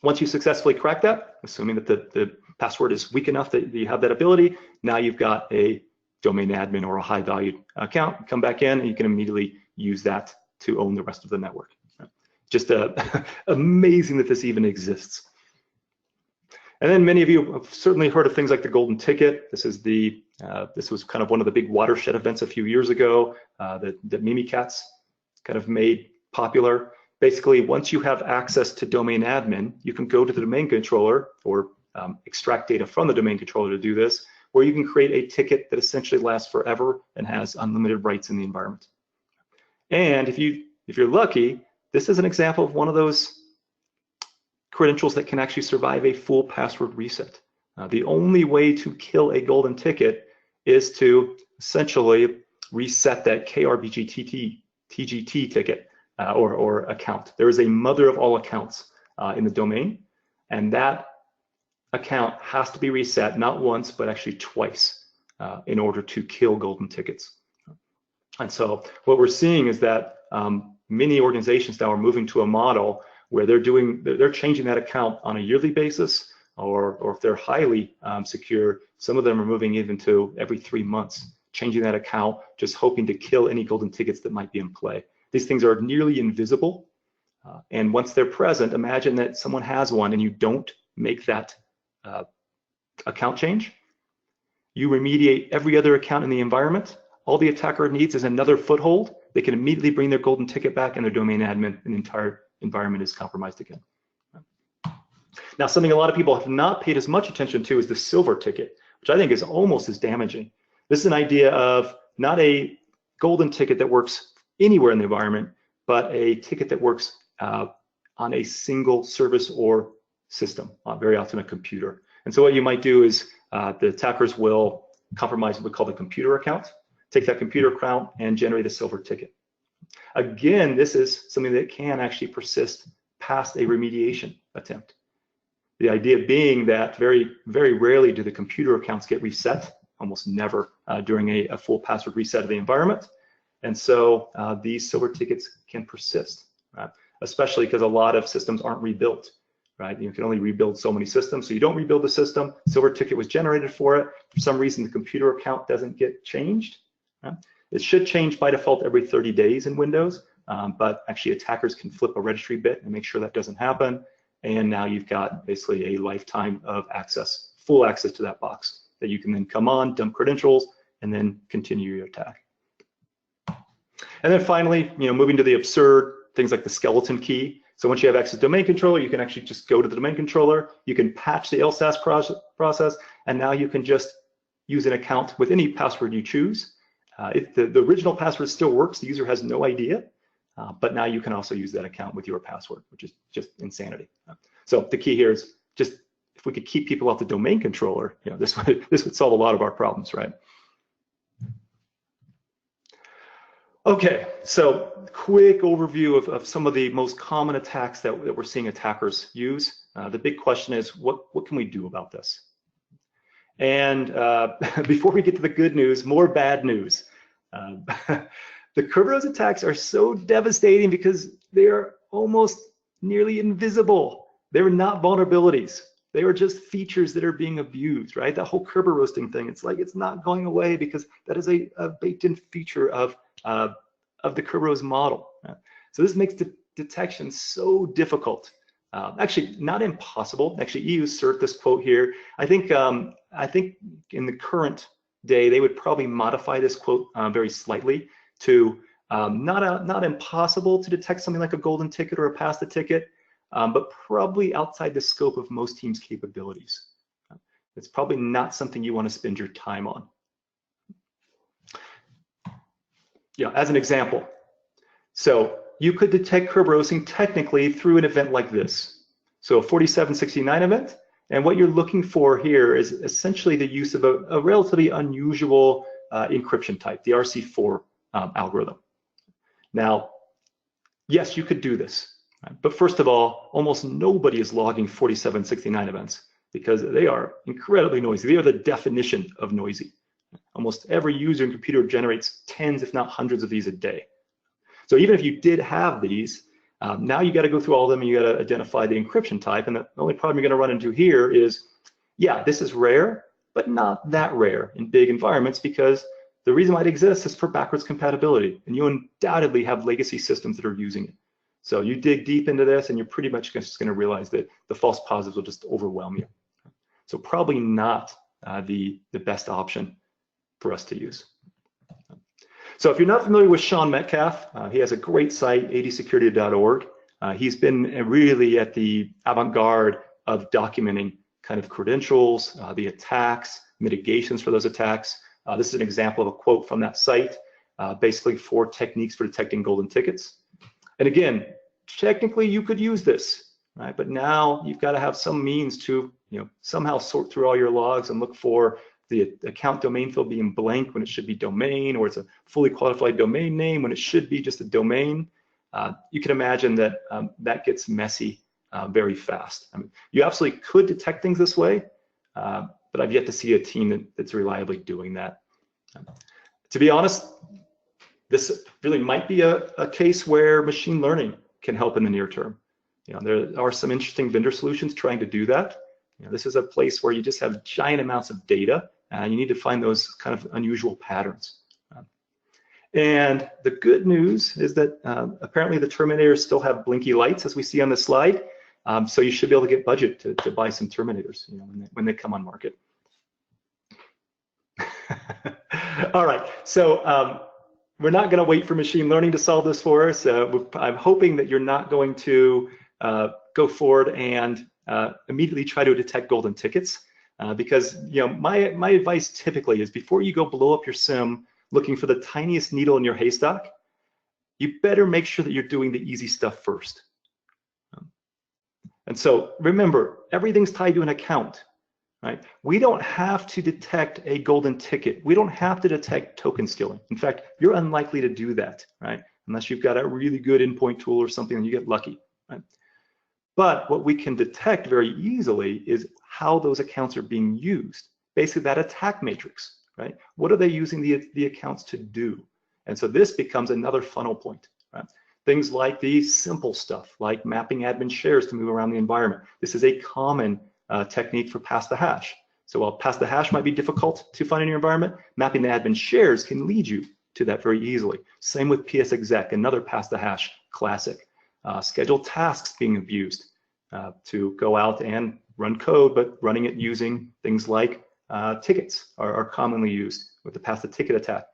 Once you successfully crack that, assuming that the password is weak enough that you have that ability, now you've got a domain admin or a high valued account. Come back in and you can immediately use that to own the rest of the network. Just amazing that this even exists. And then many of you have certainly heard of things like the golden ticket. This is this was kind of one of the big watershed events a few years ago that Mimikatz kind of made popular. Basically, once you have access to domain admin, you can go to the domain controller or extract data from the domain controller to do this, where you can create a ticket that essentially lasts forever and has unlimited rights in the environment. And if you're lucky, this is an example of one of those credentials that can actually survive a full password reset. The only way to kill a golden ticket is to essentially reset that KRBG TGT ticket or account. There is a mother of all accounts in the domain, and that account has to be reset not once, but actually twice in order to kill golden tickets. And so what we're seeing is that many organizations now are moving to a model where they're changing that account on a yearly basis, or if they're highly secure, some of them are moving even to every 3 months, changing that account, just hoping to kill any golden tickets that might be in play. These things are nearly invisible, and once they're present, imagine that someone has one and you don't make that account change. You remediate every other account in the environment. All the attacker needs is another foothold. They can immediately bring their golden ticket back and their domain admin, and the entire environment is compromised again. Now, something a lot of people have not paid as much attention to is the silver ticket, which I think is almost as damaging. This is an idea of not a golden ticket that works anywhere in the environment, but a ticket that works on a single service or system, very often a computer. And so what you might do is the attackers will compromise what we call the computer account, take that computer account and generate a silver ticket. Again, this is something that can actually persist past a remediation attempt. The idea being that very, very rarely do the computer accounts get reset, almost never during a full password reset of the environment. And so these silver tickets can persist, right? Especially because a lot of systems aren't rebuilt, right? You can only rebuild so many systems. So you don't rebuild the system, silver ticket was generated for it. For some reason, the computer account doesn't get changed. Right? It should change by default every 30 days in Windows, but actually attackers can flip a registry bit and make sure that doesn't happen. And now you've got basically a lifetime of access, full access to that box that you can then come on, dump credentials, and then continue your attack. And then finally, moving to the absurd things like the skeleton key. So once you have access to domain controller, you can actually just go to the domain controller, you can patch the LSAS process, and now you can just use an account with any password you choose. If the original password still works, the user has no idea, but now you can also use that account with your password, which is just insanity. So the key here is just, if we could keep people off the domain controller, this would solve a lot of our problems, right? Okay, so quick overview of some of the most common attacks that we're seeing attackers use. The big question is, what can we do about this? And before we get to the good news, more bad news. The Kerberos attacks are so devastating because they are almost nearly invisible. They're not vulnerabilities. They are just features that are being abused, right? That whole Kerberosting thing, it's like it's not going away because that is a baked-in feature of the Kerberos model. So this makes detection so difficult. Actually, not impossible. Actually, EU cert this quote here. I think in the current day they would probably modify this quote very slightly to not impossible to detect something like a golden ticket or a pass the ticket, but probably outside the scope of most teams' capabilities. It's probably not something you want to spend your time on. Yeah, as an example, so you could detect Kerberosing technically through an event like this. So a 4769 event, and what you're looking for here is essentially the use of a relatively unusual encryption type, the RC4 algorithm. Now, yes, you could do this, right? But first of all, almost nobody is logging 4769 events because they are incredibly noisy. They are the definition of noisy. Almost every user and computer generates tens, if not hundreds of these a day. So even if you did have these, now you got to go through all of them and you got to identify the encryption type. And the only problem you're going to run into here is, yeah, this is rare, but not that rare in big environments because the reason why it exists is for backwards compatibility. And you undoubtedly have legacy systems that are using it. So you dig deep into this and you're pretty much just going to realize that the false positives will just overwhelm you. So probably not the best option for us to use. So if you're not familiar with Sean Metcalf, he has a great site, adsecurity.org. He's been really at the avant-garde of documenting kind of credentials, the attacks, mitigations for those attacks. This is an example of a quote from that site, basically 4 techniques for detecting golden tickets. And again, technically you could use this, right? But now you've got to have some means to, somehow sort through all your logs and look for the account domain field being blank when it should be domain, or it's a fully qualified domain name when it should be just a domain. You can imagine that that gets messy very fast. I mean, you absolutely could detect things this way, but I've yet to see a team that's reliably doing that. To be honest, this really might be a case where machine learning can help in the near term. There are some interesting vendor solutions trying to do that. This is a place where you just have giant amounts of data, and you need to find those kind of unusual patterns. And the good news is that apparently the Terminators still have blinky lights, as we see on the slide. So you should be able to get budget to buy some Terminators when they come on market. All right, so we're not going to wait for machine learning to solve this for us. I'm hoping that you're not going to go forward and immediately try to detect golden tickets, because my advice typically is before you go blow up your SIM looking for the tiniest needle in your haystack, you better make sure that you're doing the easy stuff first. And so remember, everything's tied to an account, right? We don't have to detect a golden ticket. We don't have to detect token stealing. In fact, you're unlikely to do that, right? Unless you've got a really good endpoint tool or something and you get lucky, right? But what we can detect very easily is how those accounts are being used. Basically that attack matrix, right? What are they using the accounts to do? And so this becomes another funnel point, right? Things like the simple stuff, like mapping admin shares to move around the environment. This is a common technique for pass the hash. So while pass the hash might be difficult to find in your environment, mapping the admin shares can lead you to that very easily. Same with PSExec, another pass the hash classic. Scheduled tasks being abused to go out and run code, but running it using things like tickets are commonly used with the pass the ticket attack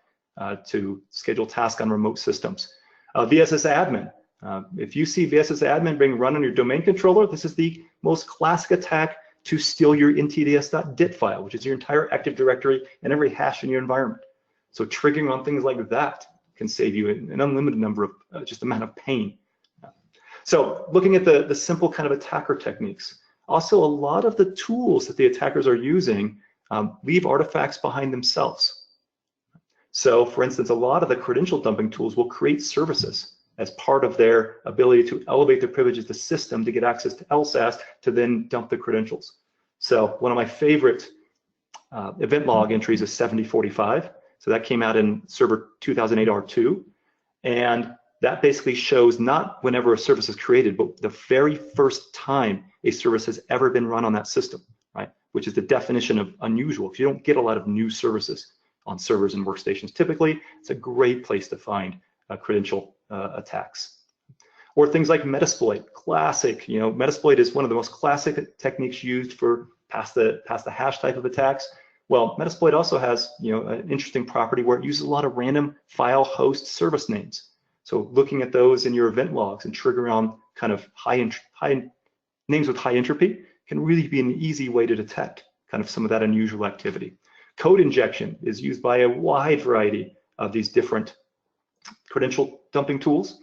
to schedule tasks on remote systems. VSS admin. If you see VSS admin being run on your domain controller, this is the most classic attack to steal your ntds.dit file, which is your entire Active Directory and every hash in your environment. So triggering on things like that can save you an unlimited number of just amount of pain. So looking at the simple kind of attacker techniques, also a lot of the tools that the attackers are using leave artifacts behind themselves. So for instance, a lot of the credential dumping tools will create services as part of their ability to elevate the privileges of the system to get access to LSAS to then dump the credentials. So one of my favorite event log entries is 7045. So that came out in server 2008 R2. And that basically shows not whenever a service is created, but the very first time a service has ever been run on that system, right? Which is the definition of unusual, because you don't get a lot of new services on servers and workstations. Typically, it's a great place to find credential attacks. Or things like Metasploit, classic. Metasploit is one of the most classic techniques used for pass the hash type of attacks. Well, Metasploit also has an interesting property where it uses a lot of random file host service names. So looking at those in your event logs and triggering on kind of names with high entropy can really be an easy way to detect kind of some of that unusual activity. Code injection is used by a wide variety of these different credential dumping tools.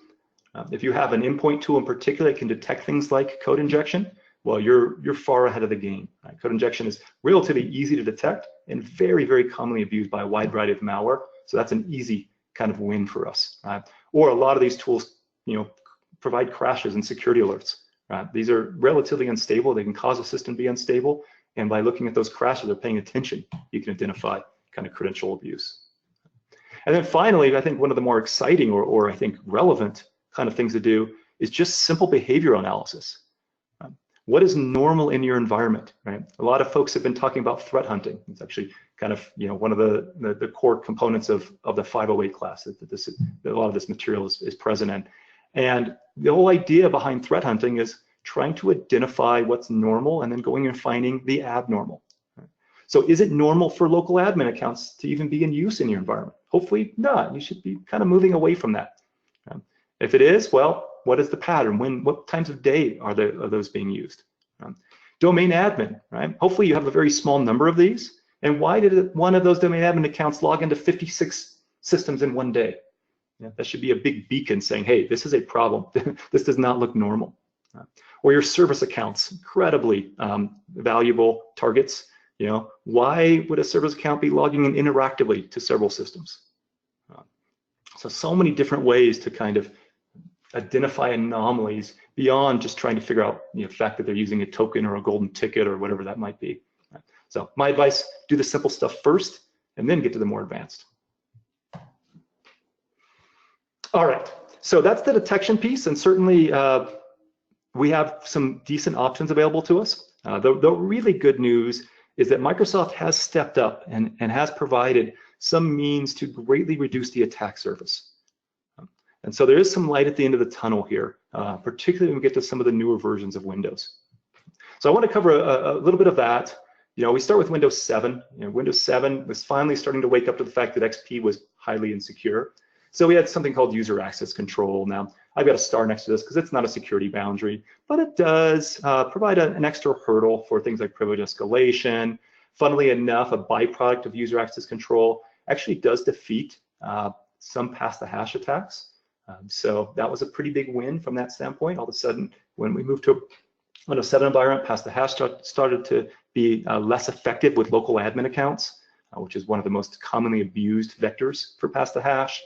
If you have an endpoint tool in particular that can detect things like code injection, well, you're far ahead of the game. Right? Code injection is relatively easy to detect and very, very commonly abused by a wide variety of malware. So that's an easy kind of win for us. Or a lot of these tools, provide crashes and security alerts. These are relatively unstable. They can cause a system to be unstable. And by looking at those crashes or paying attention, you can identify kind of credential abuse. And then finally, I think one of the more exciting or I think relevant kind of things to do is just simple behavioral analysis. What is normal in your environment, right? A lot of folks have been talking about threat hunting. It's actually kind of, one of the core components of the 508 class that a lot of this material is present in. And the whole idea behind threat hunting is trying to identify what's normal and then going and finding the abnormal. So is it normal for local admin accounts to even be in use in your environment? Hopefully not. You should be kind of moving away from that. If it is, well, what is the pattern? What times of day are those being used? Domain admin, right? Hopefully you have a very small number of these. And why did one of those domain admin accounts log into 56 systems in one day? That should be a big beacon saying, hey, this is a problem. This does not look normal. Or your service accounts, incredibly valuable targets. Why would a service account be logging in interactively to several systems? So many different ways to kind of identify anomalies beyond just trying to figure out the fact that they're using a token or a golden ticket or whatever that might be. So my advice, do the simple stuff first and then get to the more advanced. All right, so that's the detection piece, and certainly we have some decent options available to us. The really good news is that Microsoft has stepped up and has provided some means to greatly reduce the attack surface. And so there is some light at the end of the tunnel here, particularly when we get to some of the newer versions of Windows. So I want to cover a little bit of that. We start with Windows 7. Windows 7 was finally starting to wake up to the fact that XP was highly insecure. So we had something called user access control. Now, I've got a star next to this because it's not a security boundary, but it does provide an extra hurdle for things like privilege escalation. Funnily enough, a byproduct of user access control actually does defeat some pass-the-hash attacks. So that was a pretty big win from that standpoint. All of a sudden, when we moved to a Windows 7 environment, pass-the-hash started to be less effective with local admin accounts, which is one of the most commonly abused vectors for pass-the-hash.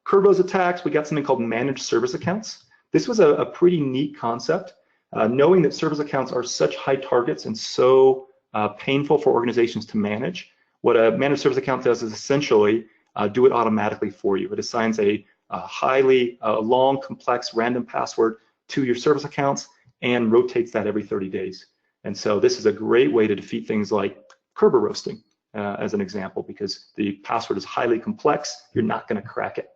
Kerberos attacks, we got something called managed service accounts. This was a pretty neat concept, knowing that service accounts are such high targets and so painful for organizations to manage. What a managed service account does is essentially do it automatically for you. It assigns a highly long, complex, random password to your service accounts and rotates that every 30 days. And so this is a great way to defeat things like Kerberos as an example, because the password is highly complex. You're not going to crack it.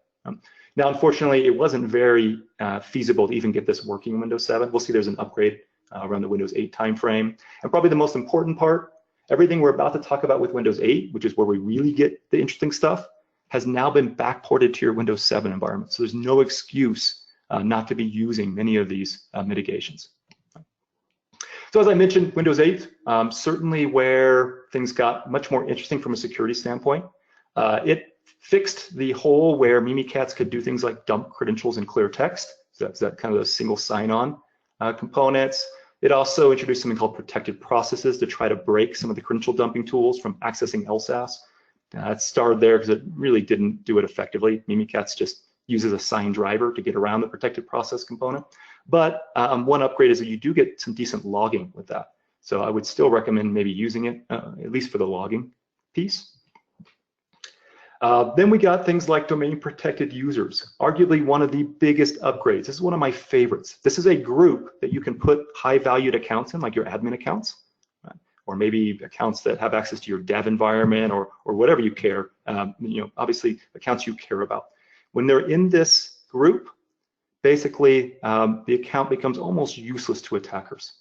Now, unfortunately, it wasn't very feasible to even get this working in Windows 7. We'll see there's an upgrade around the Windows 8 timeframe. And probably the most important part, everything we're about to talk about with Windows 8, which is where we really get the interesting stuff, has now been backported to your Windows 7 environment. So there's no excuse not to be using many of these mitigations. So as I mentioned, Windows 8, certainly where things got much more interesting from a security standpoint. It fixed the hole where Mimikatz could do things like dump credentials in clear text. So that's that kind of a single sign-on components. It also introduced something called protected processes to try to break some of the credential dumping tools from accessing LSAS. It started there because it really didn't do it effectively. Mimikatz just uses a signed driver to get around the protected process component. But one upgrade is that you do get some decent logging with that. So I would still recommend maybe using it, at least for the logging piece. Then we got things like domain protected users, arguably one of the biggest upgrades. This is one of my favorites. This is a group that you can put high valued accounts in, like your admin accounts, or maybe accounts that have access to your dev environment or whatever you care, obviously accounts you care about. When they're in this group, basically the account becomes almost useless to attackers.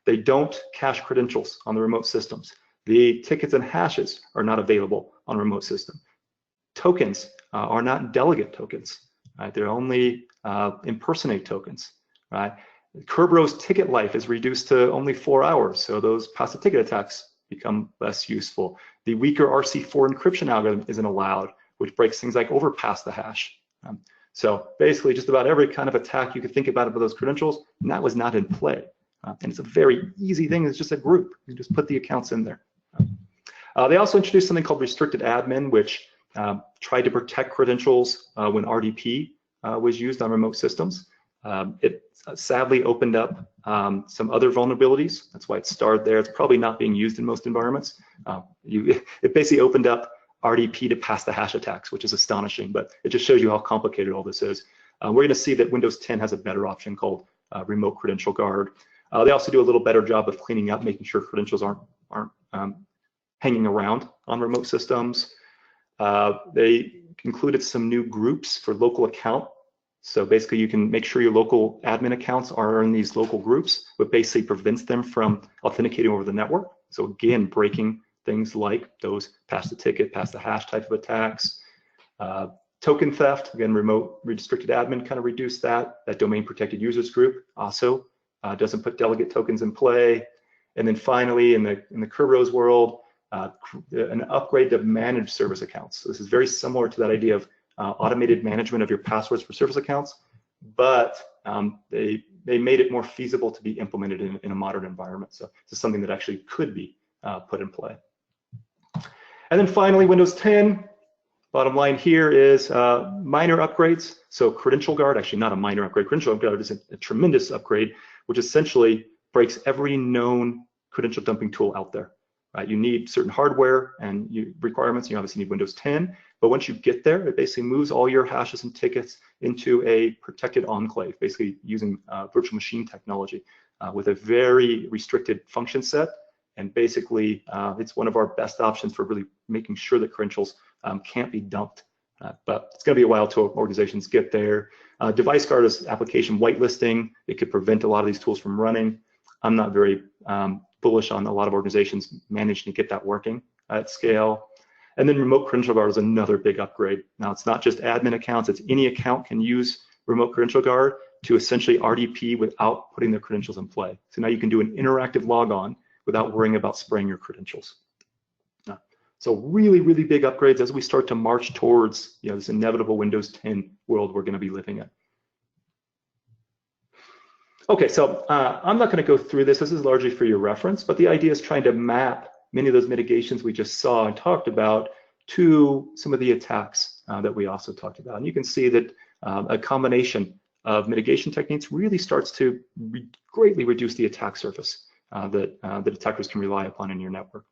They don't cache credentials on the remote systems. The tickets and hashes are not available on a remote system. Tokens are not delegate tokens. right? They're only impersonate tokens, right? Kerberos ticket life is reduced to only 4 hours, so those passive ticket attacks become less useful. The weaker RC4 encryption algorithm isn't allowed, which breaks things like overpass the hash. So basically, just about every kind of attack you could think about with those credentials, and that was not in play. And it's a very easy thing. It's just a group. You just put the accounts in there. They also introduced something called restricted admin, which tried to protect credentials when RDP was used on remote systems. It sadly opened up some other vulnerabilities. That's why it started there. It's probably not being used in most environments. It basically opened up RDP to pass the hash attacks, which is astonishing, but it just shows you how complicated all this is. We're going to see that Windows 10 has a better option called Remote Credential Guard. They also do a little better job of cleaning up, making sure credentials aren't hanging around on remote systems. They included some new groups for local account. So basically, you can make sure your local admin accounts are in these local groups, but basically prevents them from authenticating over the network. So again, breaking things like those pass the ticket, pass the hash type of attacks. Token theft, again, remote restricted admin kind of reduced that. That domain protected users group also doesn't put delegate tokens in play. And then finally, in the Kerberos world, an upgrade to managed service accounts. So this is very similar to that idea of automated management of your passwords for service accounts, but they made it more feasible to be implemented in a modern environment. So this is something that actually could be put in play. And then finally, Windows 10, bottom line here is minor upgrades. So Credential Guard, actually not a minor upgrade, Credential Guard is a tremendous upgrade, which essentially breaks every known credential dumping tool out there. Right? You need certain hardware and requirements. You obviously need Windows 10, but once you get there, it basically moves all your hashes and tickets into a protected enclave, basically using virtual machine technology with a very restricted function set. And basically, it's one of our best options for really making sure that credentials can't be dumped. But it's going to be a while till organizations get there. Device Guard is application whitelisting. It could prevent a lot of these tools from running. I'm not very bullish on a lot of organizations managing to get that working at scale. And then Remote Credential Guard is another big upgrade. Now, it's not just admin accounts, it's any account can use Remote Credential Guard to essentially RDP without putting their credentials in play. So now you can do an interactive logon without worrying about spraying your credentials. So really, really big upgrades as we start to march towards this inevitable Windows 10 world we're going to be living in. Okay, so I'm not going to go through this. This is largely for your reference, but the idea is trying to map many of those mitigations we just saw and talked about to some of the attacks that we also talked about. And you can see that a combination of mitigation techniques really starts to greatly reduce the attack surface that attackers can rely upon in your network.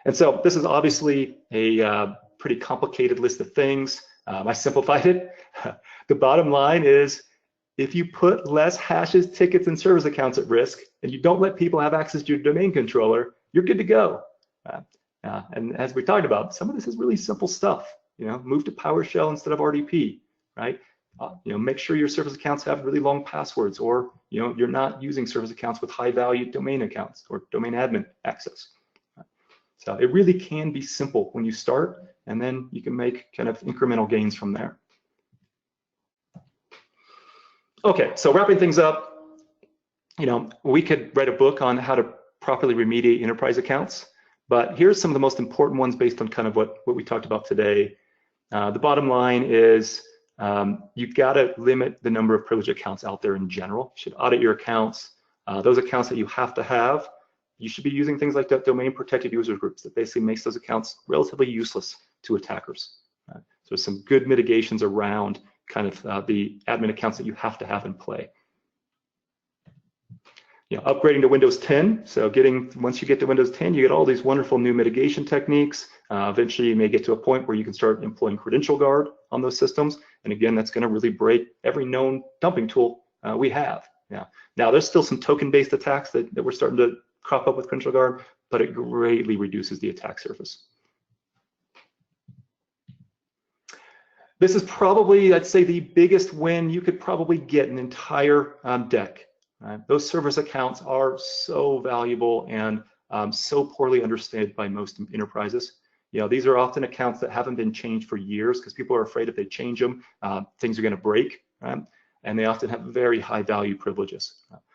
And so this is obviously a pretty complicated list of things. I simplified it. The bottom line is, if you put less hashes, tickets, and service accounts at risk, and you don't let people have access to your domain controller, you're good to go. And as we talked about, some of this is really simple stuff. Move to PowerShell instead of RDP, right? Make sure your service accounts have really long passwords, or you're not using service accounts with high-value domain accounts or domain admin access. So it really can be simple when you start, and then you can make kind of incremental gains from there. Okay, so wrapping things up, we could write a book on how to properly remediate enterprise accounts, but here's some of the most important ones based on kind of what we talked about today. The bottom line is you've got to limit the number of privileged accounts out there in general. You should audit your accounts. Those accounts that you have to have, you should be using things like domain protected user groups that basically makes those accounts relatively useless to attackers. So some good mitigations around kind of the admin accounts that you have to have in play. Upgrading to Windows 10. So once you get to Windows 10, you get all these wonderful new mitigation techniques. Eventually, you may get to a point where you can start employing Credential Guard on those systems. And again, that's going to really break every known dumping tool we have. Now, there's still some token-based attacks that we're starting to crop up with Credential Guard, but it greatly reduces the attack surface. This is probably, I'd say, the biggest win you could probably get an entire deck. Those service accounts are so valuable and so poorly understood by most enterprises. These are often accounts that haven't been changed for years because people are afraid if they change them, things are going to break, right? And they often have very high value privileges.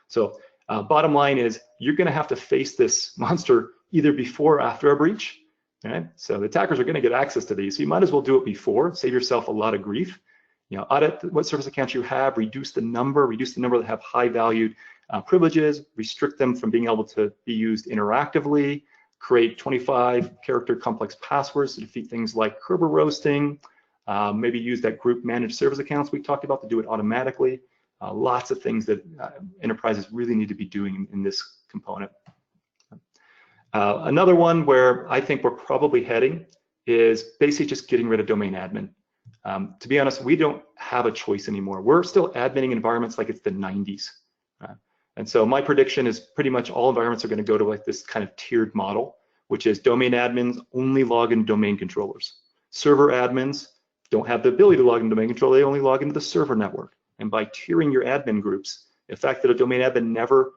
So bottom line is you're going to have to face this monster either before or after a breach. Right? So the attackers are going to get access to these. So you might as well do it before, save yourself a lot of grief. Audit what service accounts you have, reduce the number that have high valued privileges, restrict them from being able to be used interactively, create 25 character complex passwords to defeat things like Kerberos, maybe use that group managed service accounts we talked about to do it automatically. Lots of things that enterprises really need to be doing in this component. Another one where I think we're probably heading is basically just getting rid of domain admin. To be honest, we don't have a choice anymore. We're still adminning environments like it's the 90s. And so my prediction is pretty much all environments are going to go to like this kind of tiered model, which is domain admins only log into domain controllers. Server admins don't have the ability to log into domain controller, they only log into the server network. And by tiering your admin groups, the fact that a domain admin never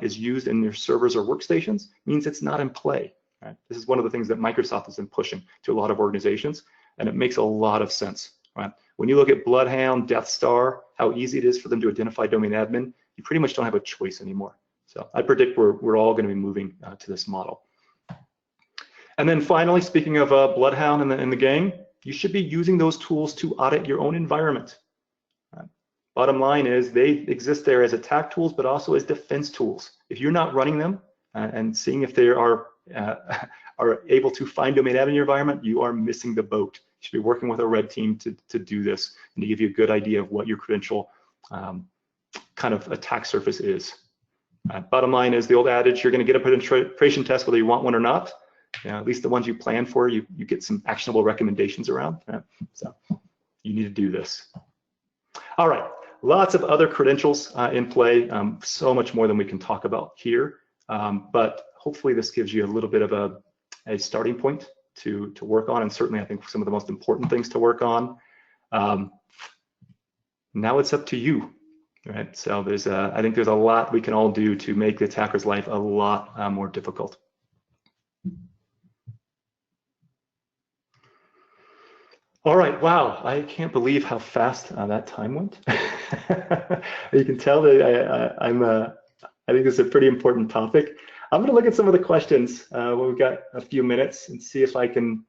is used in their servers or workstations means it's not in play. Right? This is one of the things that Microsoft has been pushing to a lot of organizations, and it makes a lot of sense. Right? When you look at Bloodhound, Death Star, how easy it is for them to identify domain admin, you pretty much don't have a choice anymore. So I predict we're all going to be moving to this model. And then finally, speaking of Bloodhound and the gang, you should be using those tools to audit your own environment. Bottom line is they exist there as attack tools, but also as defense tools. If you're not running them and seeing if they are able to find domain admin in your environment, you are missing the boat. You should be working with a red team to do this and to give you a good idea of what your credential kind of attack surface is. Bottom line is the old adage, you're going to get a penetration test whether you want one or not. At least the ones you plan for, you get some actionable recommendations around. So you need to do this. All right. Lots of other credentials in play, so much more than we can talk about here, but hopefully this gives you a little bit of a starting point to work on, and certainly I think some of the most important things to work on. Now it's up to you, right? So I think there's a lot we can all do to make the attacker's life a lot more difficult. All right, wow, I can't believe how fast that time went. You can tell that I think this is a pretty important topic. I'm gonna look at some of the questions when we've got a few minutes and see if I can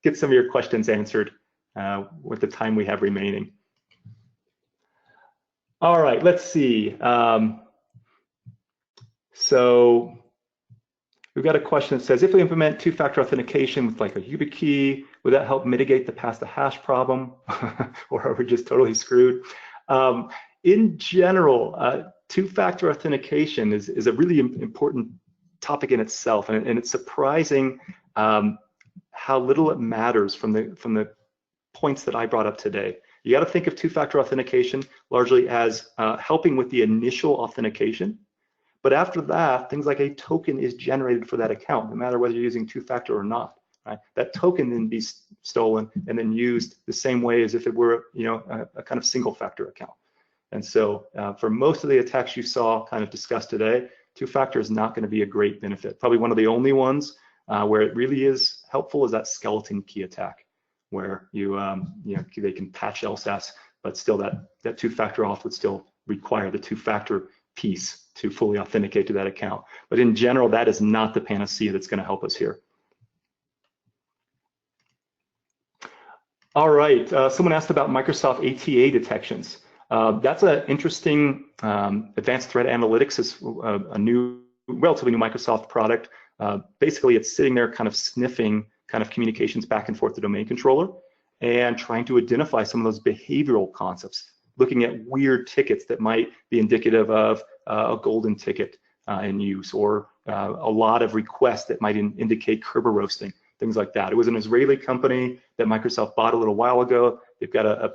get some of your questions answered with the time we have remaining. All right, let's see. So we've got a question that says, if we implement two-factor authentication with like a YubiKey, would that help mitigate the pass the hash problem? Or are we just totally screwed? In general, two-factor authentication is a really important topic in itself, and it's surprising how little it matters from the points that I brought up today. You got to think of two-factor authentication largely as helping with the initial authentication. But after that, things like a token is generated for that account, no matter whether you're using two-factor or not. Right? That token then be stolen and then used the same way as if it were, a kind of single-factor account. And so, for most of the attacks you saw kind of discussed today, two-factor is not going to be a great benefit. Probably one of the only ones where it really is helpful is that skeleton key attack, where they can patch LSAS, but still that two-factor auth would still require the two-factor piece to fully authenticate to that account. But in general, that is not the panacea that's going to help us here. All right, someone asked about Microsoft ATA detections. That's an interesting advanced threat analytics is a new, relatively new Microsoft product. Basically, it's sitting there kind of sniffing kind of communications back and forth to domain controller and trying to identify some of those behavioral concepts, looking at weird tickets that might be indicative of a golden ticket in use, or a lot of requests that might indicate Kerberos, things like that. It was an Israeli company that Microsoft bought a little while ago. They've got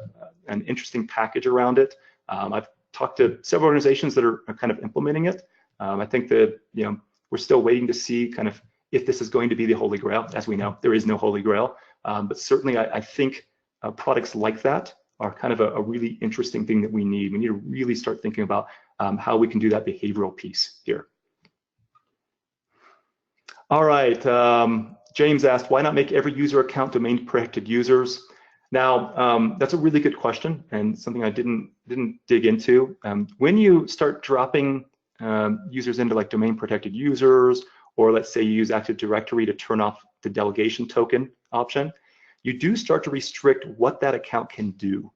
an interesting package around it. I've talked to several organizations that are kind of implementing it. I think that we're still waiting to see kind of if this is going to be the Holy Grail. As we know, there is no Holy Grail, but certainly I think products like that are kind of a really interesting thing that we need. We need to really start thinking about how we can do that behavioral piece here. All right, James asked, why not make every user account domain protected users? Now, that's a really good question and something I didn't dig into. When you start dropping users into like domain protected users, or let's say you use Active Directory to turn off the delegation token option, you do start to restrict what that account can do.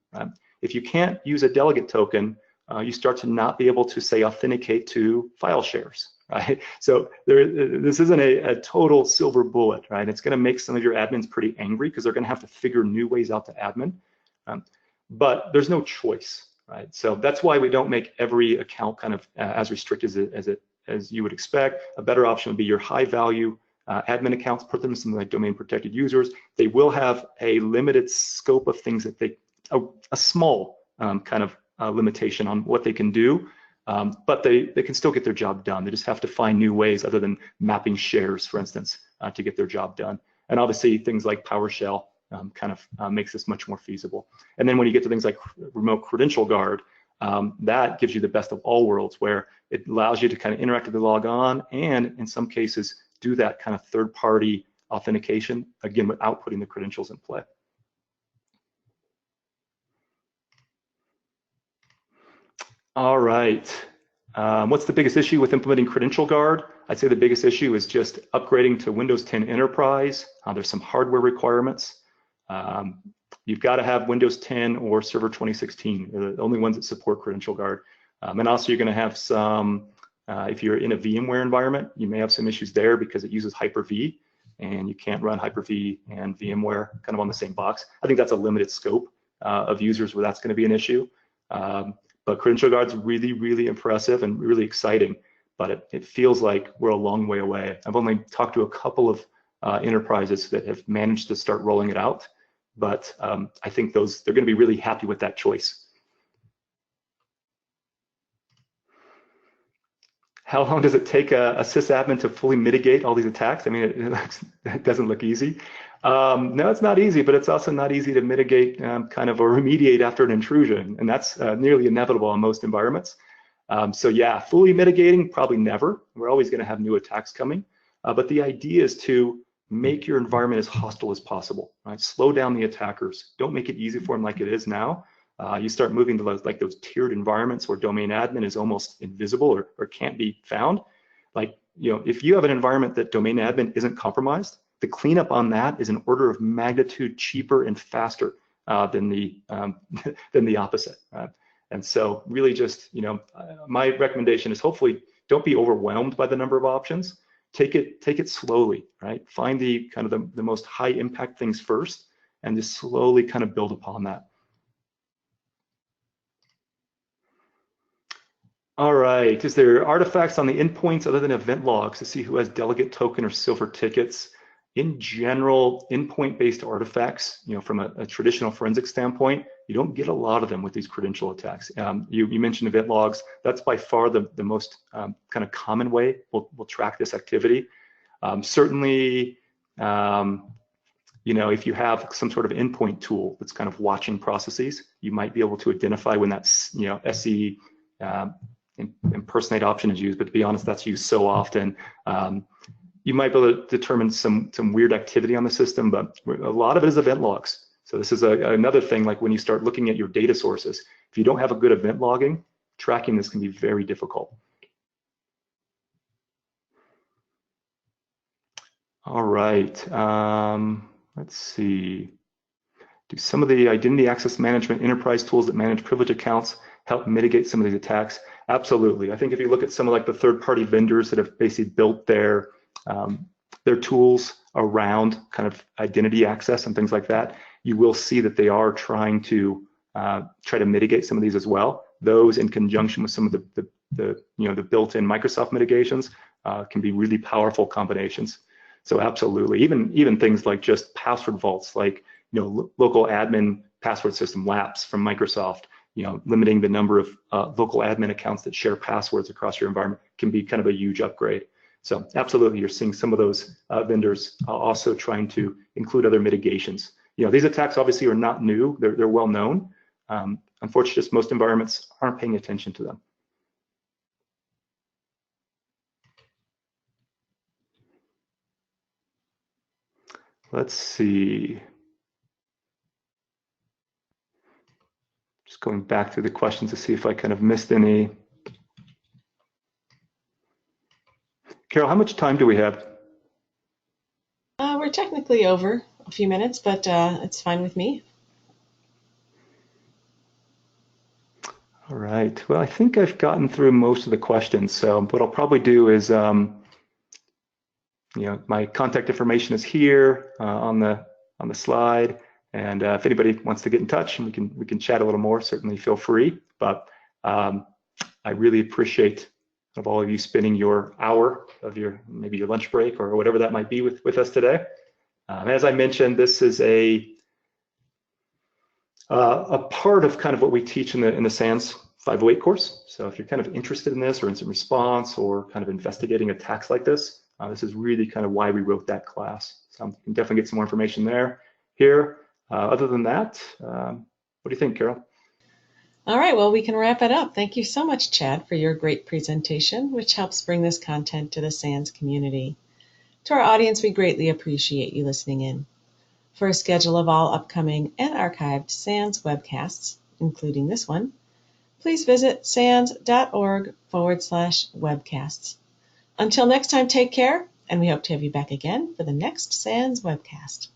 If you can't use a delegate token, you start to not be able to, say, authenticate to file shares, right? So this isn't a total silver bullet, right? It's going to make some of your admins pretty angry because they're going to have to figure new ways out to admin. But there's no choice, right? So that's why we don't make every account kind of as restricted as you would expect. A better option would be your high-value admin accounts. Put them in some like domain-protected users. They will have a limited scope of things that a small kind of limitation on what they can do, but they can still get their job done. They just have to find new ways other than mapping shares, for instance, to get their job done. And obviously things like PowerShell kind of makes this much more feasible. And then when you get to things like remote credential guard, that gives you the best of all worlds, where it allows you to kind of interactively log on and in some cases do that kind of third-party authentication, again, without putting the credentials in play. All right. What's the biggest issue with implementing Credential Guard? I'd say the biggest issue is just upgrading to Windows 10 Enterprise. There's some hardware requirements. You've got to have Windows 10 or Server 2016. They're the only ones that support Credential Guard. And also you're going to have some, if you're in a VMware environment, you may have some issues there because it uses Hyper-V, and you can't run Hyper-V and VMware kind of on the same box. I think that's a limited scope of users where that's going to be an issue. But Credential Guard's really, really impressive and really exciting, but it feels like we're a long way away. I've only talked to a couple of enterprises that have managed to start rolling it out, but I think they're going to be really happy with that choice. How long does it take a sysadmin to fully mitigate all these attacks? I mean, it doesn't look easy. No, it's not easy, but it's also not easy to mitigate kind of or remediate after an intrusion, and that's nearly inevitable in most environments. So yeah, fully mitigating, probably never. We're always going to have new attacks coming, but the idea is to make your environment as hostile as possible, right? Slow down the attackers. Don't make it easy for them like it is now. You start moving to those tiered environments where domain admin is almost invisible or can't be found. Like, if you have an environment that domain admin isn't compromised, the cleanup on that is an order of magnitude cheaper and faster than the opposite. And so really just, my recommendation is hopefully don't be overwhelmed by the number of options. Take it slowly, right? Find the kind of the most high impact things first and just slowly kind of build upon that. All right, is there artifacts on the endpoints other than event logs to see who has delegate token or silver tickets? In general, endpoint-based artifacts, from a traditional forensic standpoint, you don't get a lot of them with these credential attacks. You mentioned event logs. That's by far the most kind of common way we'll track this activity. Certainly, if you have some sort of endpoint tool that's kind of watching processes, you might be able to identify when that's, SE impersonate option is used, but to be honest, that's used so often. You might be able to determine some weird activity on the system, but a lot of it is event logs. So this is another thing, like when you start looking at your data sources, if you don't have a good event logging, tracking this can be very difficult. All right, let's see. Do some of the identity access management enterprise tools that manage privilege accounts help mitigate some of these attacks? Absolutely. I think if you look at some of like the third-party vendors that have basically built their tools around kind of identity access and things like that, you will see that they are trying to try to mitigate some of these as well. Those in conjunction with some of the built-in Microsoft mitigations can be really powerful combinations. So absolutely, even things like just password vaults, like local admin password system lapse from Microsoft, limiting the number of local admin accounts that share passwords across your environment can be kind of a huge upgrade. So absolutely, you're seeing some of those vendors also trying to include other mitigations. These attacks obviously are not new, they're well known. Unfortunately, just most environments aren't paying attention to them. Let's see. Just going back through the questions to see if I kind of missed any. Carol, how much time do we have? We're technically over a few minutes, but it's fine with me. All right. Well, I think I've gotten through most of the questions. So what I'll probably do is, my contact information is here on the slide, and if anybody wants to get in touch and we can chat a little more, certainly feel free. But I really appreciate of all of you spending your hour of maybe your lunch break or whatever that might be with us today. As I mentioned, this is a part of kind of what we teach in the SANS 508 course. So if you're kind of interested in this or incident response or kind of investigating attacks like this, this is really kind of why we wrote that class. So you can definitely get some more information there. Here, other than that, what do you think, Carol? All right, well, we can wrap it up. Thank you so much, Chad, for your great presentation, which helps bring this content to the SANS community. To our audience, we greatly appreciate you listening in. For a schedule of all upcoming and archived SANS webcasts, including this one, please visit sans.org/webcasts. Until next time, take care, and we hope to have you back again for the next SANS webcast.